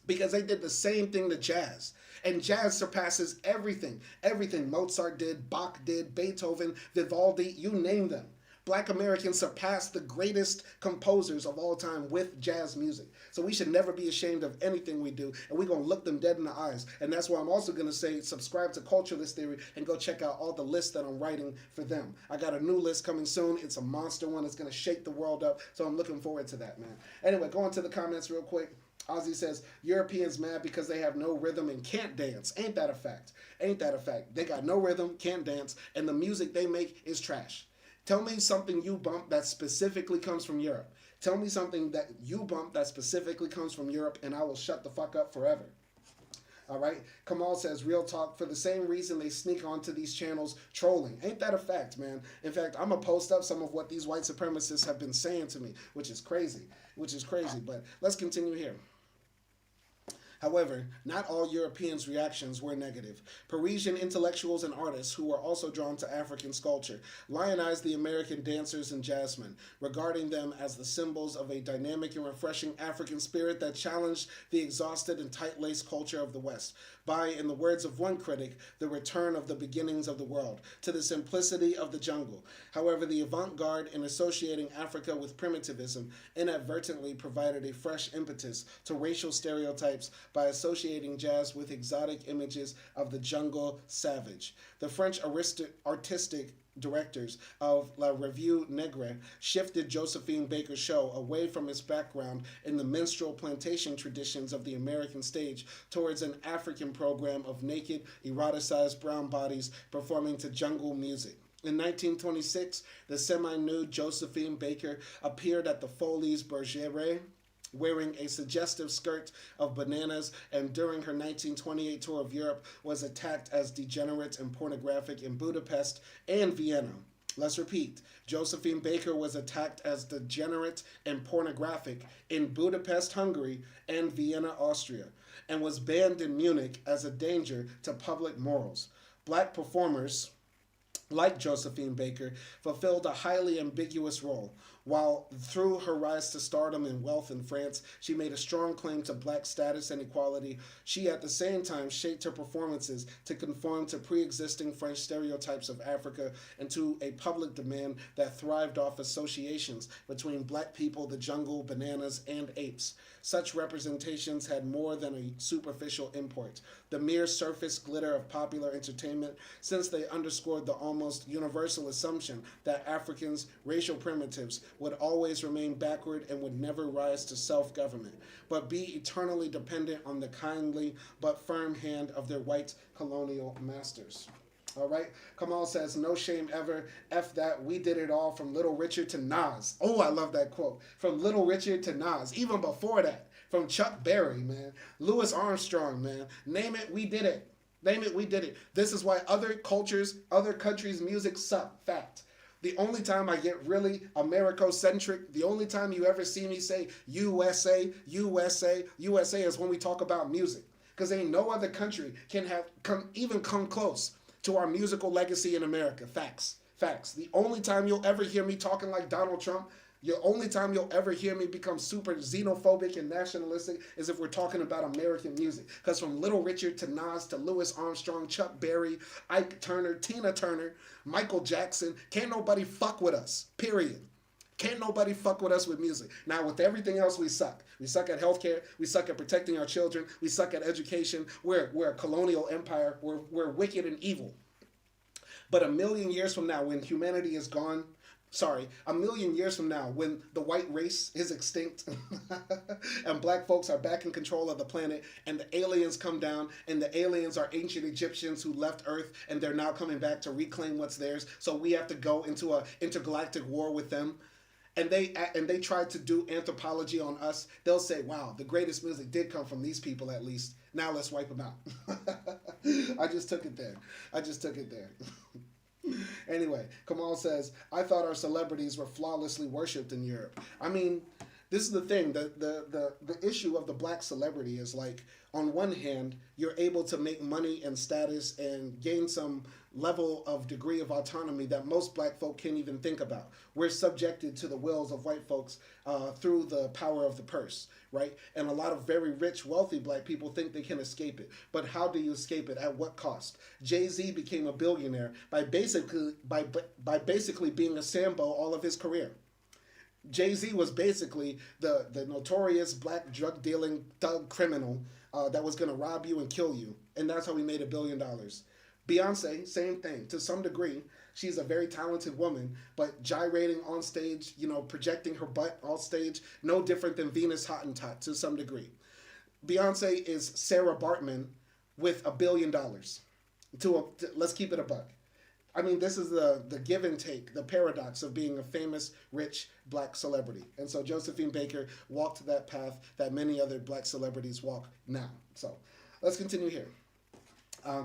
because they did the same thing to jazz. And jazz surpasses everything. Everything Mozart did, Bach did, Beethoven, Vivaldi, you name them. Black Americans surpassed the greatest composers of all time with jazz music. So we should never be ashamed of anything we do, and we're going to look them dead in the eyes. And that's why I'm also going to say subscribe to Culturalist Theory and go check out all the lists that I'm writing for them. I got a new list coming soon. It's a monster one. It's going to shake the world up. So I'm looking forward to that, man. Anyway, going to the comments real quick. Ozzy says, Europeans mad because they have no rhythm and can't dance. Ain't that a fact? Ain't that a fact? They got no rhythm, can't dance, and the music they make is trash. Tell me something you bump that specifically comes from Europe. Tell me something that you bump that specifically comes from Europe, and I will shut the fuck up forever. All right. Kamal says, real talk, for the same reason they sneak onto these channels trolling. Ain't that a fact, man? In fact, I'm going to post up some of what these white supremacists have been saying to me, which is crazy. But let's continue here. However, not all Europeans' reactions were negative. Parisian intellectuals and artists, who were also drawn to African sculpture, lionized the American dancers and jazzmen, regarding them as the symbols of a dynamic and refreshing African spirit that challenged the exhausted and tight-laced culture of the West, by, in the words of one critic, the return of the beginnings of the world, to the simplicity of the jungle. However, the avant-garde, in associating Africa with primitivism, inadvertently provided a fresh impetus to racial stereotypes by associating jazz with exotic images of the jungle savage. The French artistic directors of La Revue Negre shifted Josephine Baker's show away from its background in the minstrel plantation traditions of the American stage towards an African program of naked, eroticized brown bodies performing to jungle music. In 1926, the semi-nude Josephine Baker appeared at the Folies Bergère, wearing a suggestive skirt of bananas, and during her 1928 tour of Europe was attacked as degenerate and pornographic in Budapest and Vienna. Let's repeat. Josephine Baker was attacked as degenerate and pornographic in Budapest, Hungary, and Vienna, Austria, and was banned in Munich as a danger to public morals. Black performers, like Josephine Baker, fulfilled a highly ambiguous role. While through her rise to stardom and wealth in France, she made a strong claim to black status and equality, she at the same time shaped her performances to conform to pre-existing French stereotypes of Africa and to a public demand that thrived off associations between black people, the jungle, bananas, and apes. Such representations had more than a superficial import, the mere surface glitter of popular entertainment, since they underscored the almost universal assumption that Africans, racial primitives, would always remain backward and would never rise to self-government, but be eternally dependent on the kindly but firm hand of their white colonial masters. All right. Kamal says, no shame ever. F that. We did it all from Little Richard to Nas. Oh, I love that quote. From Little Richard to Nas. Even before that. From Chuck Berry, man. Louis Armstrong, man. Name it, we did it. Name it, we did it. This is why other cultures, other countries' music suck. Fact. The only time I get really Americocentric, the only time you ever see me say USA, USA, USA is when we talk about music. Because ain't no other country can have even come close to our musical legacy in America. Facts. Facts. The only time you'll ever hear me talking like Donald Trump, the only time you'll ever hear me become super xenophobic and nationalistic is if we're talking about American music. Because from Little Richard to Nas to Louis Armstrong, Chuck Berry, Ike Turner, Tina Turner, Michael Jackson, can't nobody fuck with us. Period. Can't nobody fuck with us with music. Now, with everything else, we suck. We suck at healthcare. We suck at protecting our children. We suck at education. We're a colonial empire. We're wicked and evil. But a million years from now, when humanity is gone, a million years from now, when the white race is extinct and black folks are back in control of the planet and the aliens come down and the aliens are ancient Egyptians who left Earth and they're now coming back to reclaim what's theirs, so we have to go into an intergalactic war with them, and they try to do anthropology on us, they'll say, wow, the greatest music did come from these people at least. Now let's wipe them out. I just took it there. Anyway, Kamal says, I thought our celebrities were flawlessly worshipped in Europe. I mean, This is the thing. The issue of the black celebrity is like, on one hand, you're able to make money and status and gain some level of degree of autonomy that most black folk can't even think about. We're subjected to the wills of white folks through the power of the purse, right? And a lot of very rich, wealthy black people think they can escape it. But how do you escape it? At what cost? Jay-Z became a billionaire by basically being a Sambo all of his career. Jay-Z was basically the notorious black drug dealing thug criminal that was going to rob you and kill you. And that's how he made $1 billion. Beyonce, same thing. To some degree, she's a very talented woman, but gyrating on stage, projecting her butt on stage, no different than Venus Hottentot to some degree. Beyonce is Sarah Bartman with $1 billion. Let's keep it a buck. I mean, this is the give and take, the paradox of being a famous, rich black celebrity. And so Josephine Baker walked that path that many other black celebrities walk now. So let's continue here.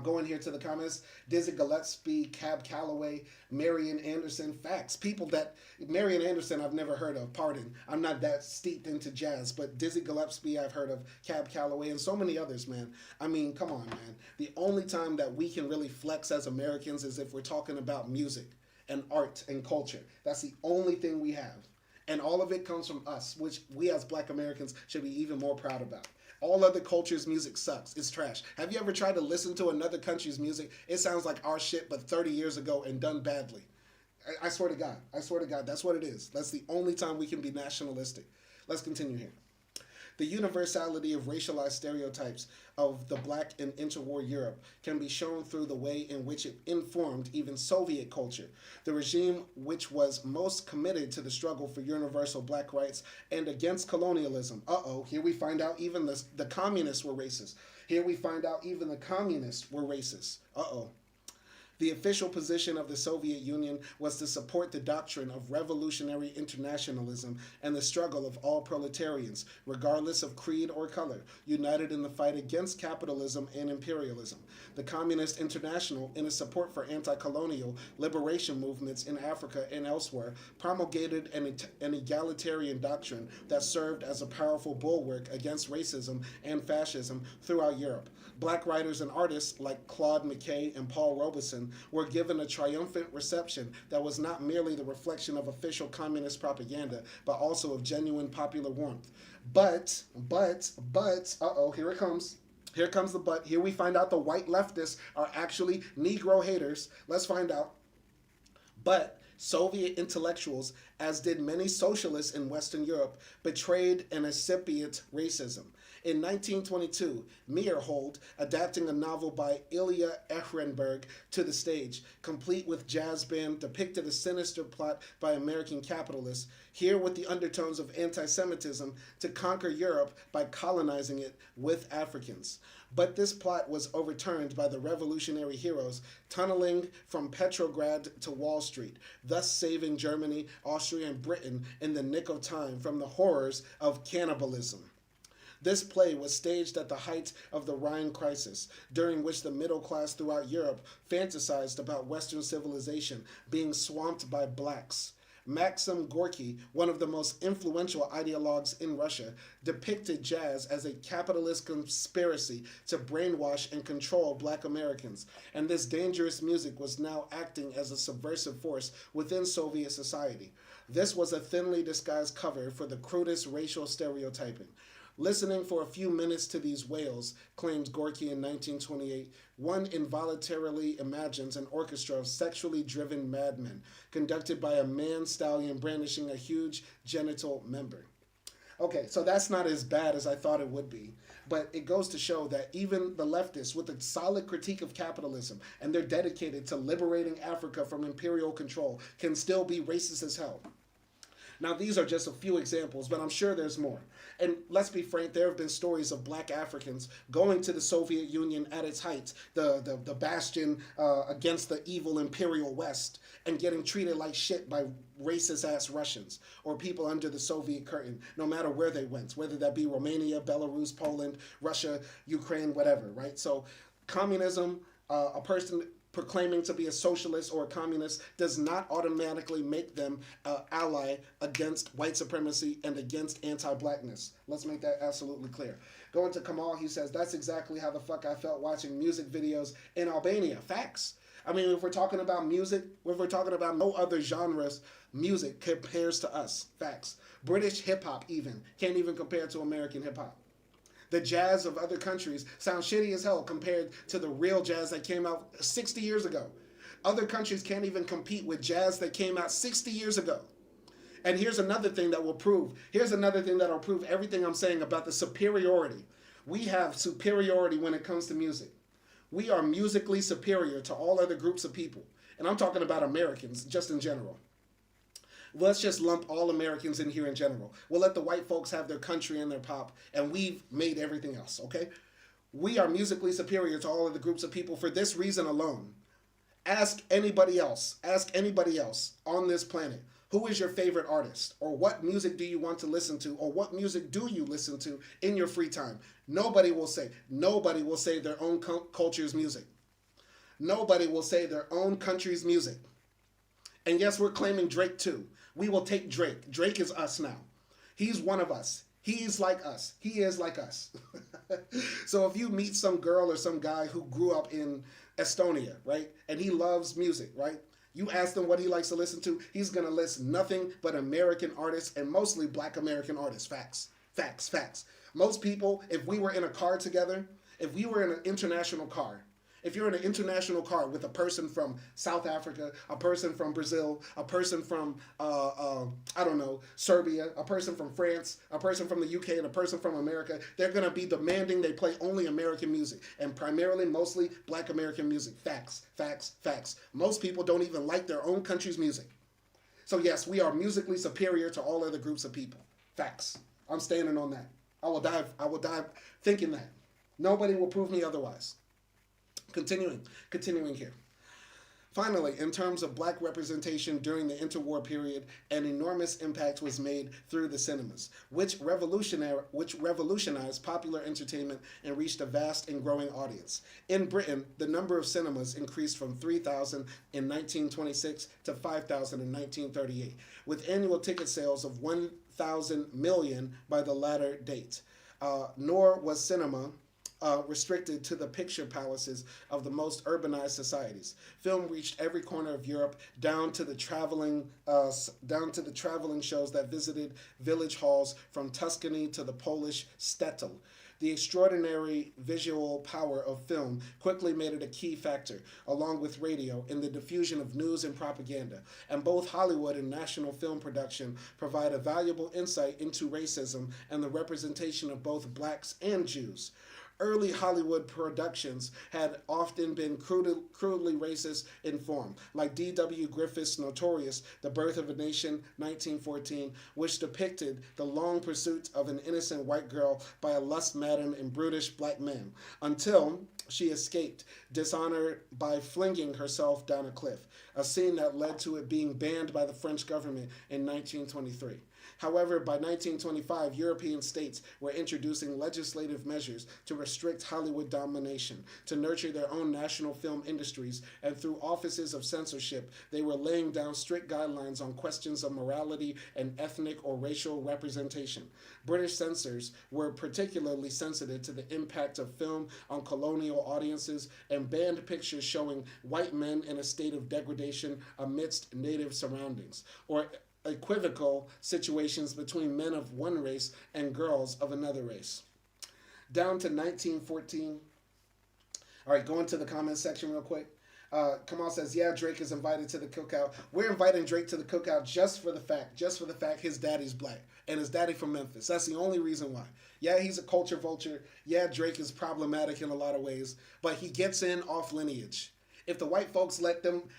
Going here to the comments, Dizzy Gillespie, Cab Calloway, Marian Anderson, facts. People that, Marian Anderson I've never heard of, pardon. I'm not that steeped into jazz, but Dizzy Gillespie I've heard of, Cab Calloway, and so many others, man. I mean, come on, man. The only time that we can really flex as Americans is if we're talking about music and art and culture. That's the only thing we have. And all of it comes from us, which we as black Americans should be even more proud about. All other cultures' music sucks. It's trash. Have you ever tried to listen to another country's music? It sounds like our shit, but 30 years ago and done badly. I swear to God. I swear to God. That's what it is. That's the only time we can be nationalistic. Let's continue here. The universality of racialized stereotypes of the black and interwar Europe can be shown through the way in which it informed even Soviet culture, the regime which was most committed to the struggle for universal black rights and against colonialism. Here we find out even the communists were racist. Here we find out even the communists were racist. The official position of the Soviet Union was to support the doctrine of revolutionary internationalism and the struggle of all proletarians, regardless of creed or color, united in the fight against capitalism and imperialism. The Communist International, in its support for anti-colonial liberation movements in Africa and elsewhere, promulgated an egalitarian doctrine that served as a powerful bulwark against racism and fascism throughout Europe. Black writers and artists like Claude McKay and Paul Robeson were given a triumphant reception that was not merely the reflection of official communist propaganda, but also of genuine popular warmth. But, here it comes. Here comes the but. Here we find out the white leftists are actually Negro haters. Let's find out. But Soviet intellectuals, as did many socialists in Western Europe, betrayed an incipient racism. In 1922, Meyerhold, adapting a novel by Ilya Ehrenberg to the stage, complete with jazz band, depicted a sinister plot by American capitalists, here with the undertones of anti-Semitism, to conquer Europe by colonizing it with Africans. But this plot was overturned by the revolutionary heroes tunneling from Petrograd to Wall Street, thus saving Germany, Austria, and Britain in the nick of time from the horrors of cannibalism. This play was staged at the height of the Rhine crisis, during which the middle class throughout Europe fantasized about Western civilization being swamped by blacks. Maxim Gorky, one of the most influential ideologues in Russia, depicted jazz as a capitalist conspiracy to brainwash and control black Americans, and this dangerous music was now acting as a subversive force within Soviet society. This was a thinly disguised cover for the crudest racial stereotyping. Listening for a few minutes to these wails, claimed Gorky in 1928, one involuntarily imagines an orchestra of sexually driven madmen, conducted by a man-stallion brandishing a huge genital member. Okay, so that's not as bad as I thought it would be, but it goes to show that even the leftists, with a solid critique of capitalism, and they're dedicated to liberating Africa from imperial control, can still be racist as hell. Now, these are just a few examples, but I'm sure there's more. And let's be frank, there have been stories of black Africans going to the Soviet Union at its height, the bastion against the evil imperial West, and getting treated like shit by racist-ass Russians or people under the Soviet curtain, no matter where they went, whether that be Romania, Belarus, Poland, Russia, Ukraine, whatever, right? So communism, a person proclaiming to be a socialist or a communist does not automatically make them an ally against white supremacy and against anti-blackness. Let's make that absolutely clear. Going to Kamal, he says, that's exactly how the fuck I felt watching music videos in Albania. Facts. I mean, if we're talking about music, if we're talking about no other genres, music compares to us. Facts. British hip-hop even can't even compare to American hip-hop. The jazz of other countries sounds shitty as hell compared to the real jazz that came out 60 years ago. Other countries can't even compete with jazz that came out 60 years ago. And here's another thing that will prove. Here's another thing that will prove everything I'm saying about the superiority. We have superiority when it comes to music. We are musically superior to all other groups of people. And I'm talking about Americans, just in general. Let's just lump all Americans in here in general. We'll let the white folks have their country and their pop, and we've made everything else, okay? We are musically superior to all of the groups of people for this reason alone. Ask anybody else on this planet, who is your favorite artist? Or what music do you want to listen to? Or what music do you listen to in your free time? Nobody will say their own culture's music. Nobody will say their own country's music. And yes, we're claiming Drake too. We will take Drake. Drake is us now. He's one of us. He's like us. He is like us. So if you meet some girl or some guy who grew up in Estonia, right? And he loves music, right? You ask him what he likes to listen to, he's going to list nothing but American artists and mostly black American artists. Facts. Facts. Facts. Most people, if we were in a car together, if we were in an international car, if you're in an international car with a person from South Africa, a person from Brazil, a person from, Serbia, a person from France, a person from the UK, and a person from America, they're going to be demanding they play only American music, and primarily, mostly, black American music. Facts, facts, facts. Most people don't even like their own country's music. So yes, we are musically superior to all other groups of people. Facts. I'm standing on that. I will die thinking that. Nobody will prove me otherwise. Continuing here. Finally, in terms of black representation during the interwar period, an enormous impact was made through the cinemas, which revolutionized popular entertainment and reached a vast and growing audience. In Britain, the number of cinemas increased from 3,000 in 1926 to 5,000 in 1938, with annual ticket sales of 1,000 million by the latter date. Nor was cinema restricted to the picture palaces of the most urbanized societies. Film reached every corner of Europe, down to the traveling shows that visited village halls from Tuscany to the Polish shtetl. The extraordinary visual power of film quickly made it a key factor, along with radio, in the diffusion of news and propaganda. And both Hollywood and national film production provide a valuable insight into racism and the representation of both blacks and Jews. Early Hollywood productions had often been crudely racist in form, like D.W. Griffith's notorious The Birth of a Nation, 1914, which depicted the long pursuit of an innocent white girl by a lust-maddened and brutish black man, until she escaped dishonor by flinging herself down a cliff, a scene that led to it being banned by the French government in 1923. However, by 1925, European states were introducing legislative measures to restrict Hollywood domination, to nurture their own national film industries, and through offices of censorship, they were laying down strict guidelines on questions of morality and ethnic or racial representation. British censors were particularly sensitive to the impact of film on colonial audiences and banned pictures showing white men in a state of degradation amidst native surroundings, or equivocal situations between men of one race and girls of another race. Down to 1914. All right, going to the comment section real quick. Kamal says, yeah, Drake is invited to the cookout. We're inviting Drake to the cookout just for the fact his daddy's black and his daddy from Memphis. That's the only reason why. Yeah, he's a culture vulture. Yeah, Drake is problematic in a lot of ways, but he gets in off lineage. If the white folks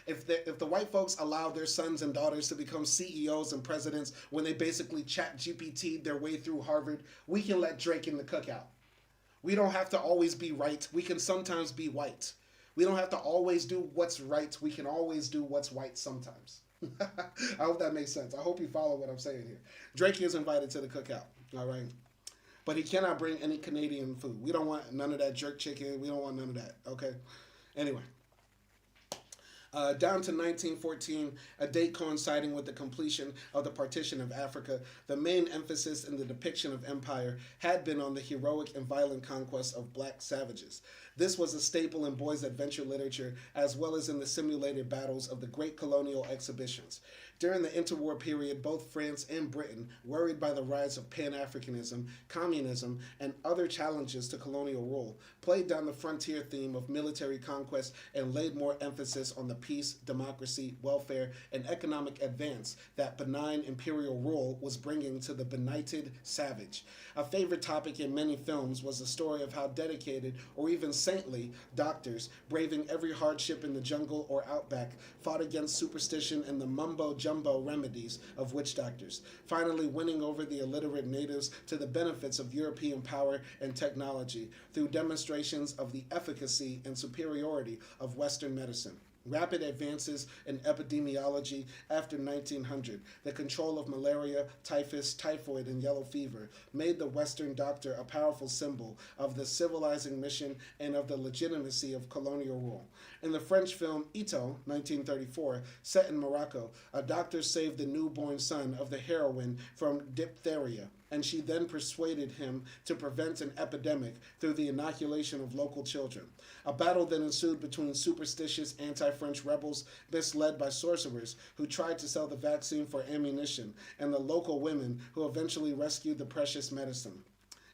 if the white folks allow their sons and daughters to become CEOs and presidents when they basically chat GPT their way through Harvard, we can let Drake in the cookout. We don't have to always be right. We can sometimes be white. We don't have to always do what's right. We can always do what's white sometimes. I hope that makes sense. I hope you follow what I'm saying here. Drake is invited to the cookout, all right? But he cannot bring any Canadian food. We don't want none of that jerk chicken. We don't want none of that, okay? Anyway. Down to 1914, a date coinciding with the completion of the partition of Africa, the main emphasis in the depiction of empire had been on the heroic and violent conquest of black savages. This was a staple in boys' adventure literature as well as in the simulated battles of the great colonial exhibitions. During the interwar period, both France and Britain, worried by the rise of Pan Africanism, communism, and other challenges to colonial rule, played down the frontier theme of military conquest and laid more emphasis on the peace, democracy, welfare, and economic advance that benign imperial rule was bringing to the benighted savage. A favorite topic in many films was the story of how dedicated or even saintly doctors, braving every hardship in the jungle or outback, fought against superstition and the mumbo jumbo remedies of witch doctors, finally winning over the illiterate natives to the benefits of European power and technology through demonstrations of the efficacy and superiority of Western medicine. Rapid advances in epidemiology after 1900, the control of malaria, typhus, typhoid, and yellow fever, made the Western doctor a powerful symbol of the civilizing mission and of the legitimacy of colonial rule. In the French film Ito, 1934, set in Morocco, a doctor saved the newborn son of the heroine from diphtheria, and she then persuaded him to prevent an epidemic through the inoculation of local children. A battle then ensued between superstitious anti-French rebels misled by sorcerers who tried to sell the vaccine for ammunition, and the local women who eventually rescued the precious medicine.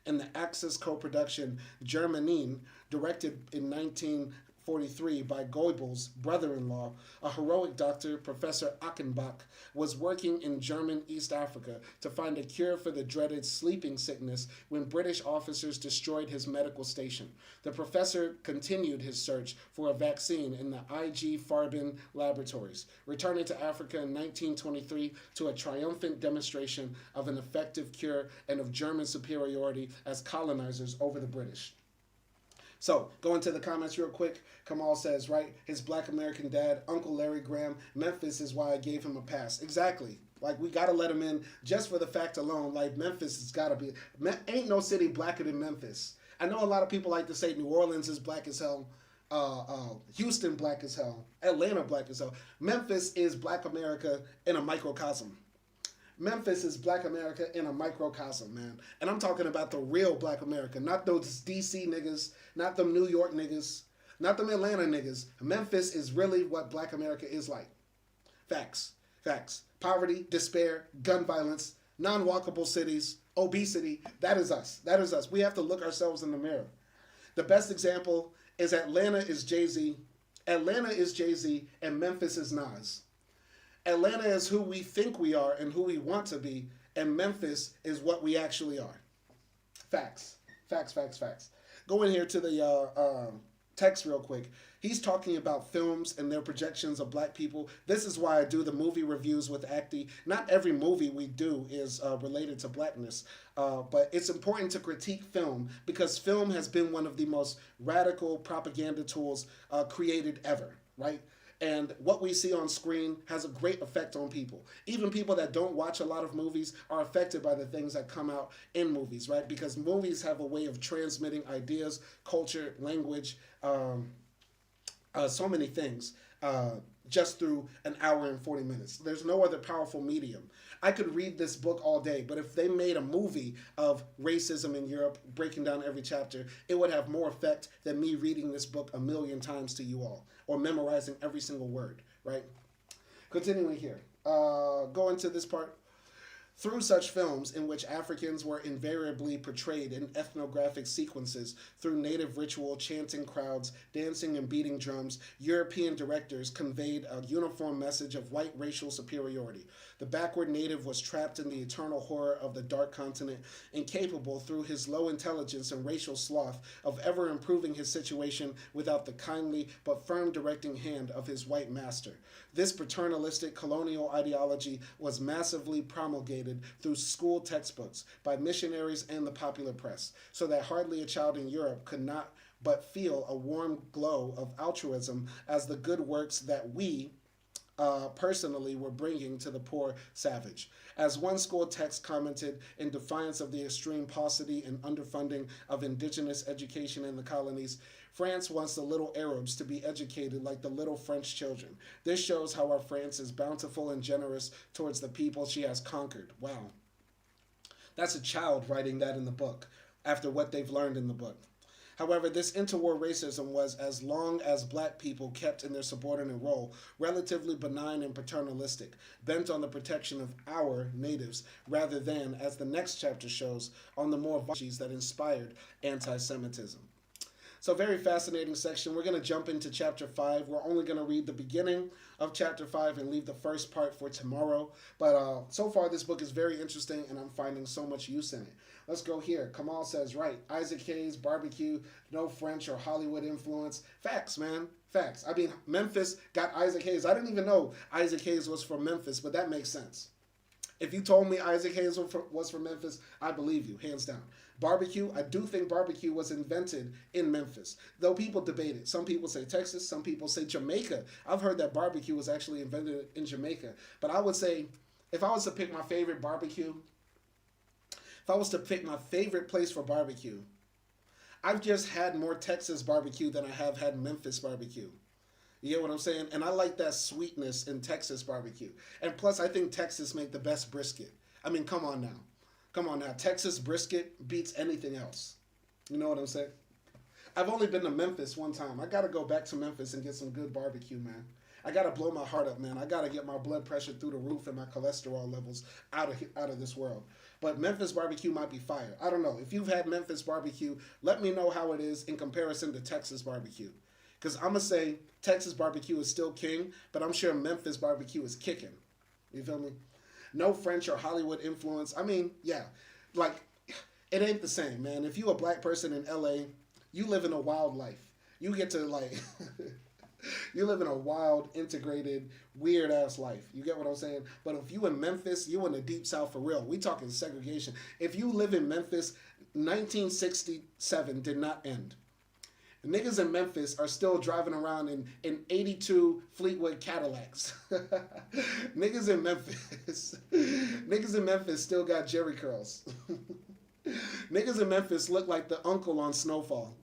In the Axis co-production Germanine, directed in 1943 by Goebbels' brother-in-law, a heroic doctor, Professor Achenbach, was working in German East Africa to find a cure for the dreaded sleeping sickness when British officers destroyed his medical station. The professor continued his search for a vaccine in the IG Farben laboratories, returning to Africa in 1923 to a triumphant demonstration of an effective cure and of German superiority as colonizers over the British. So, going to the comments real quick. Kamal says, right, his black American dad, Uncle Larry Graham, Memphis is why I gave him a pass. Exactly. Like, we got to let him in just for the fact alone. Like, Memphis has got to be. Ain't no city blacker than Memphis. I know a lot of people like to say New Orleans is black as hell. Houston black as hell. Atlanta black as hell. Memphis is black America in a microcosm. Memphis is black America in a microcosm, man. And I'm talking about the real black America, not those DC niggas, not them New York niggas, not them Atlanta niggas. Memphis is really what black America is like. Facts. Facts. Poverty, despair, gun violence, non-walkable cities, obesity. That is us. That is us. We have to look ourselves in the mirror. The best example is Atlanta is Jay-Z. Atlanta is Jay-Z and Memphis is Nas. Atlanta is who we think we are and who we want to be, and Memphis is what we actually are. Facts. Facts, facts, facts. Go in here to the text real quick. He's talking about films and their projections of black people. This is why I do the movie reviews with Acti. Not every movie we do is related to blackness, but it's important to critique film because film has been one of the most radical propaganda tools created ever, right? And what we see on screen has a great effect on people. Even people that don't watch a lot of movies are affected by the things that come out in movies, right? Because movies have a way of transmitting ideas, culture, language, so many things just through an hour and 40 minutes. There's no other powerful medium. I could read this book all day, but if they made a movie of racism in Europe, breaking down every chapter, it would have more effect than me reading this book a million times to you all, or memorizing every single word, right? Continuing here. Go into this part. Through such films in which Africans were invariably portrayed in ethnographic sequences through native ritual, chanting crowds, dancing and beating drums, European directors conveyed a uniform message of white racial superiority. The backward native was trapped in the eternal horror of the dark continent, incapable through his low intelligence and racial sloth of ever improving his situation without the kindly but firm directing hand of his white master. This paternalistic colonial ideology was massively promulgated through school textbooks by missionaries and the popular press, so that hardly a child in Europe could not but feel a warm glow of altruism as the good works that we, personally were bringing to the poor savage. As one school text commented, in defiance of the extreme paucity and underfunding of indigenous education in the colonies, France wants the little Arabs to be educated like the little French children. This shows how our France is bountiful and generous towards the people she has conquered. Wow. That's a child writing that in the book after what they've learned in the book. However, this interwar racism was, as long as black people kept in their subordinate role, relatively benign and paternalistic, bent on the protection of our natives, rather than, as the next chapter shows, on the more ideologies that inspired anti-Semitism. So, very fascinating section. We're going to jump into chapter 5. We're only going to read the beginning of chapter 5 and leave the first part for tomorrow. But so far, this book is very interesting, and I'm finding so much use in it. Let's go here. Kamal says, right, Isaac Hayes, barbecue, no French or Hollywood influence. Facts, man. Facts. I mean, Memphis got Isaac Hayes. I didn't even know Isaac Hayes was from Memphis, but that makes sense. If you told me Isaac Hayes was from Memphis, I believe you, hands down. Barbecue, I do think barbecue was invented in Memphis, though people debate it. Some people say Texas, some people say Jamaica. I've heard that barbecue was actually invented in Jamaica. But I would say, if I was to pick my favorite barbecue, if I was to pick my favorite place for barbecue, I've just had more Texas barbecue than I have had Memphis barbecue. You get what I'm saying? And I like that sweetness in Texas barbecue. And plus, I think Texas make the best brisket. I mean, come on now. Come on now. Texas brisket beats anything else. You know what I'm saying? I've only been to Memphis one time. I got to go back to Memphis and get some good barbecue, man. I got to blow my heart up, man. I got to get my blood pressure through the roof and my cholesterol levels out of this world. But Memphis barbecue might be fire. I don't know. If you've had Memphis barbecue, let me know how it is in comparison to Texas barbecue. Because I'm going to say Texas barbecue is still king, but I'm sure Memphis barbecue is kicking. You feel me? No French or Hollywood influence. I mean, yeah. Like, it ain't the same, man. If you a black person in LA, you live in a wild life. You get to, like, you live in a wild, integrated, weird-ass life. You get what I'm saying? But if you in Memphis, you in the deep south for real. We talking segregation. If you live in Memphis, 1967 did not end. The niggas in Memphis are still driving around in 82 Fleetwood Cadillacs. Niggas in Memphis still got Jerry curls. Niggas in Memphis look like the uncle on Snowfall.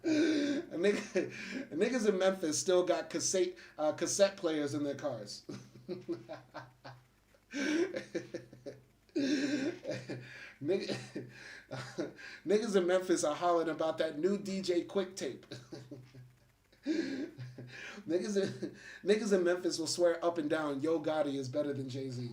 Niggas in Memphis still got cassette players in their cars. Niggas in Memphis are hollering about that new DJ Quick tape. Niggas in Memphis will swear up and down Yo Gotti is better than Jay-Z.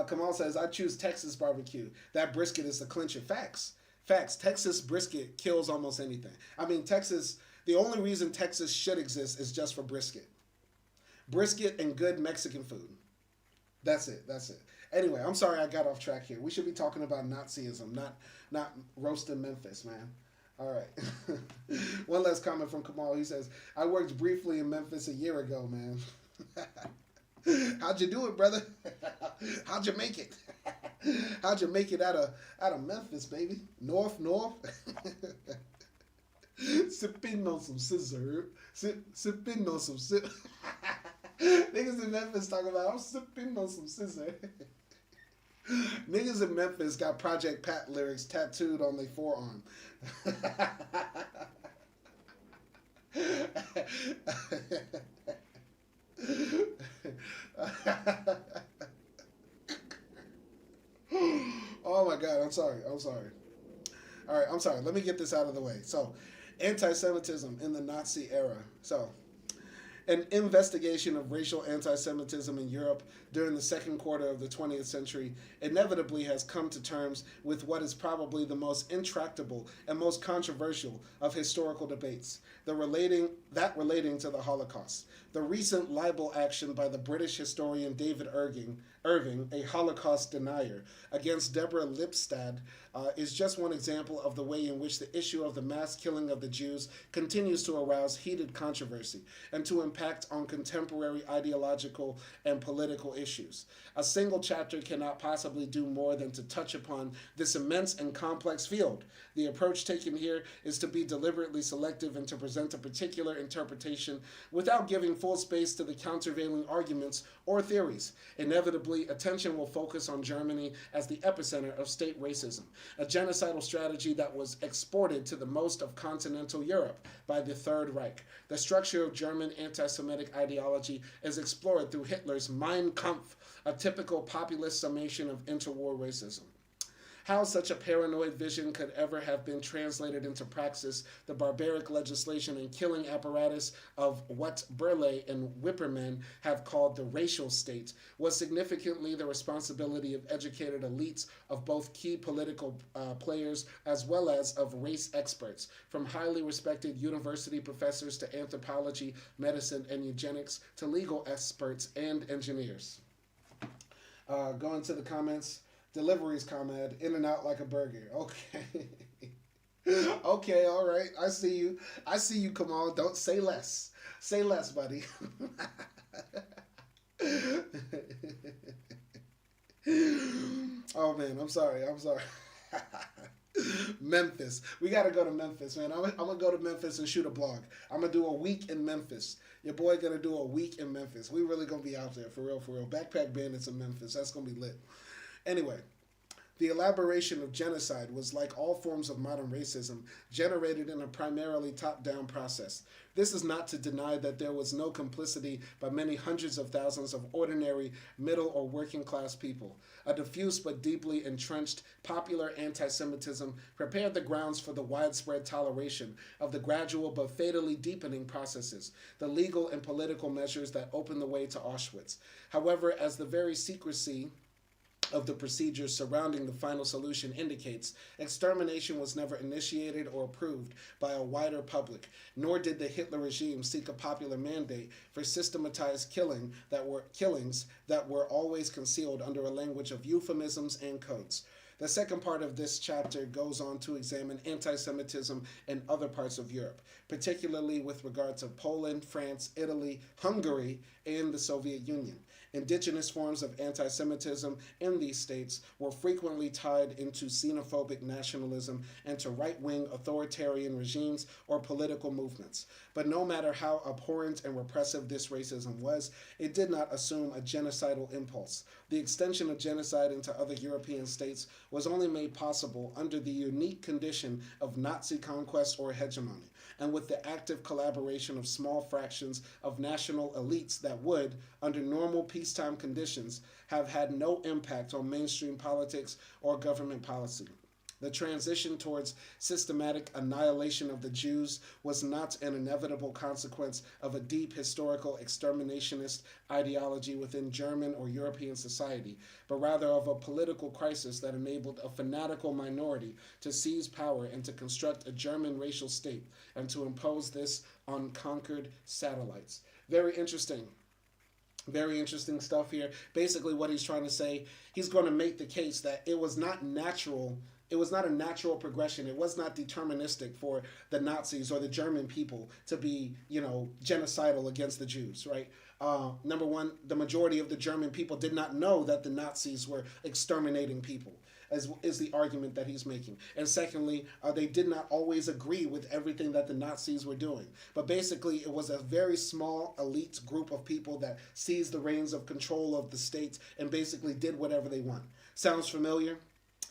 Kamal says, I choose Texas barbecue. That brisket is the clincher. Facts. Facts. Texas brisket kills almost anything. I mean, Texas, the only reason Texas should exist is just for brisket. Brisket and good Mexican food. That's it. That's it. Anyway, I'm sorry I got off track here. We should be talking about Nazism, not roasting Memphis, man. All right. One last comment from Kamal. He says, I worked briefly in Memphis a year ago, man. How'd you do it, brother? How'd you make it? How'd you make it out of Memphis, baby? North. Sipping on some scissor. Sipping on some scissor. Niggas in Memphis talking about, I'm sipping on some scissor. Niggas in Memphis got Project Pat lyrics tattooed on their forearm. Oh my God, I'm sorry. All right, I'm sorry. Let me get this out of the way. So, anti-Semitism in the Nazi era. So, an investigation of racial anti-Semitism in Europe during the second quarter of the 20th century inevitably has come to terms with what is probably the most intractable and most controversial of historical debates, relating to the Holocaust. The recent libel action by the British historian David Irving, a Holocaust denier, against Deborah Lipstadt is just one example of the way in which the issue of the mass killing of the Jews continues to arouse heated controversy and to impact on contemporary ideological and political issues. A single chapter cannot possibly do more than to touch upon this immense and complex field. The approach taken here is to be deliberately selective and to present a particular interpretation without giving full space to the countervailing arguments or theories. Inevitably, attention will focus on Germany as the epicenter of state racism, a genocidal strategy that was exported to the most of continental Europe by the Third Reich. The structure of German anti-Semitic ideology is explored through Hitler's Mein Kampf, a typical populist summation of interwar racism. How such a paranoid vision could ever have been translated into praxis, the barbaric legislation and killing apparatus of what Burleigh and Whipperman have called the racial state, was significantly the responsibility of educated elites of both key political players as well as of race experts, from highly respected university professors to anthropology, medicine, and eugenics to legal experts and engineers. Going to the comments. Deliveries, ComEd, in and out like a burger. Okay. Okay, all right. I see you. I see you, Kamal. Don't say less. Say less, buddy. Oh, man, I'm sorry. I'm sorry. Memphis. We got to go to Memphis, man. I'm going to go to Memphis and shoot a blog. I'm going to do a week in Memphis. Your boy going to do a week in Memphis. We really going to be out there, for real, for real. Backpack Bandits in Memphis. That's going to be lit. Anyway, the elaboration of genocide was, like all forms of modern racism, generated in a primarily top-down process. This is not to deny that there was no complicity by many hundreds of thousands of ordinary, middle or working-class people. A diffuse but deeply entrenched popular anti-Semitism prepared the grounds for the widespread toleration of the gradual but fatally deepening processes, the legal and political measures that opened the way to Auschwitz. However, as the very secrecy of the procedures surrounding the final solution indicates, extermination was never initiated or approved by a wider public, nor did the Hitler regime seek a popular mandate for systematized killings that were always concealed under a language of euphemisms and codes. The second part of this chapter goes on to examine anti-Semitism in other parts of Europe, particularly with regard to Poland, France, Italy, Hungary, and the Soviet Union. Indigenous forms of anti-Semitism in these states were frequently tied into xenophobic nationalism and to right-wing authoritarian regimes or political movements. But no matter how abhorrent and repressive this racism was, it did not assume a genocidal impulse. The extension of genocide into other European states was only made possible under the unique condition of Nazi conquest or hegemony, and with the active collaboration of small fractions of national elites that would, under normal peacetime conditions, have had no impact on mainstream politics or government policy. The transition towards systematic annihilation of the Jews was not an inevitable consequence of a deep historical exterminationist ideology within German or European society, but rather of a political crisis that enabled a fanatical minority to seize power and to construct a German racial state and to impose this on conquered satellites. Very interesting. Very interesting stuff here. Basically what he's trying to say, he's going to make the case that it was not natural. It was not a natural progression. It was not deterministic for the Nazis or the German people to be, genocidal against the Jews, right? Number one, the majority of the German people did not know that the Nazis were exterminating people, as is the argument that he's making. And secondly, they did not always agree with everything that the Nazis were doing. But basically, it was a very small elite group of people that seized the reins of control of the state and basically did whatever they want. Sounds familiar?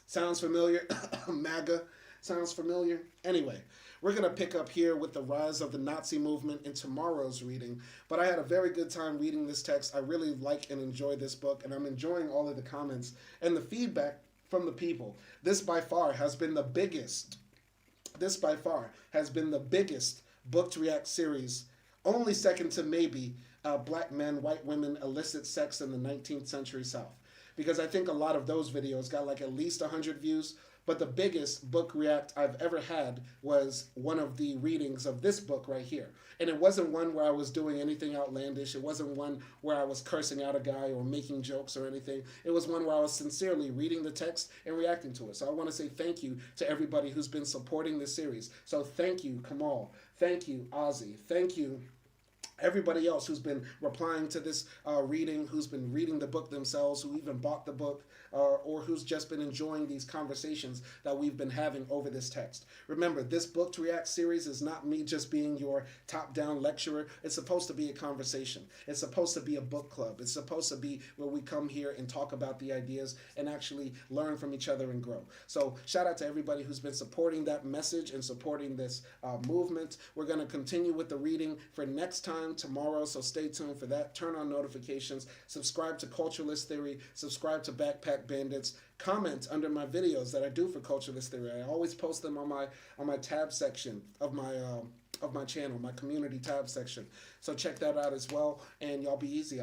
Sounds familiar? MAGA? Sounds familiar? Anyway, we're going to pick up here with the rise of the Nazi movement in tomorrow's reading. But I had a very good time reading this text. I really like and enjoy this book, and I'm enjoying all of the comments and the feedback from the people. This by far has been the biggest book to react series, only second to maybe Black Men, White Women, Illicit Sex in the 19th Century South. Because I think a lot of those videos got like at least 100 views, but the biggest book react I've ever had was one of the readings of this book right here. And it wasn't one where I was doing anything outlandish. It wasn't one where I was cursing out a guy or making jokes or anything. It was one where I was sincerely reading the text and reacting to it. So I want to say thank you to everybody who's been supporting this series. So thank you, Kamal. Thank you, Ozzy. Thank you, everybody else who's been replying to this reading, who's been reading the book themselves, who even bought the book, or who's just been enjoying these conversations that we've been having over this text. Remember, this Book to React series is not me just being your top-down lecturer. It's supposed to be a conversation. It's supposed to be a book club. It's supposed to be where we come here and talk about the ideas and actually learn from each other and grow. So shout out to everybody who's been supporting that message and supporting this movement. We're going to continue with the reading for next time tomorrow, so stay tuned for that. Turn on notifications, subscribe to Culturalist Theory, subscribe to Backpack Bandits, comment under my videos that I do for Culturalist Theory. I always post them on my tab section of my channel, my community tab section. So check that out as well, and y'all be easy out there.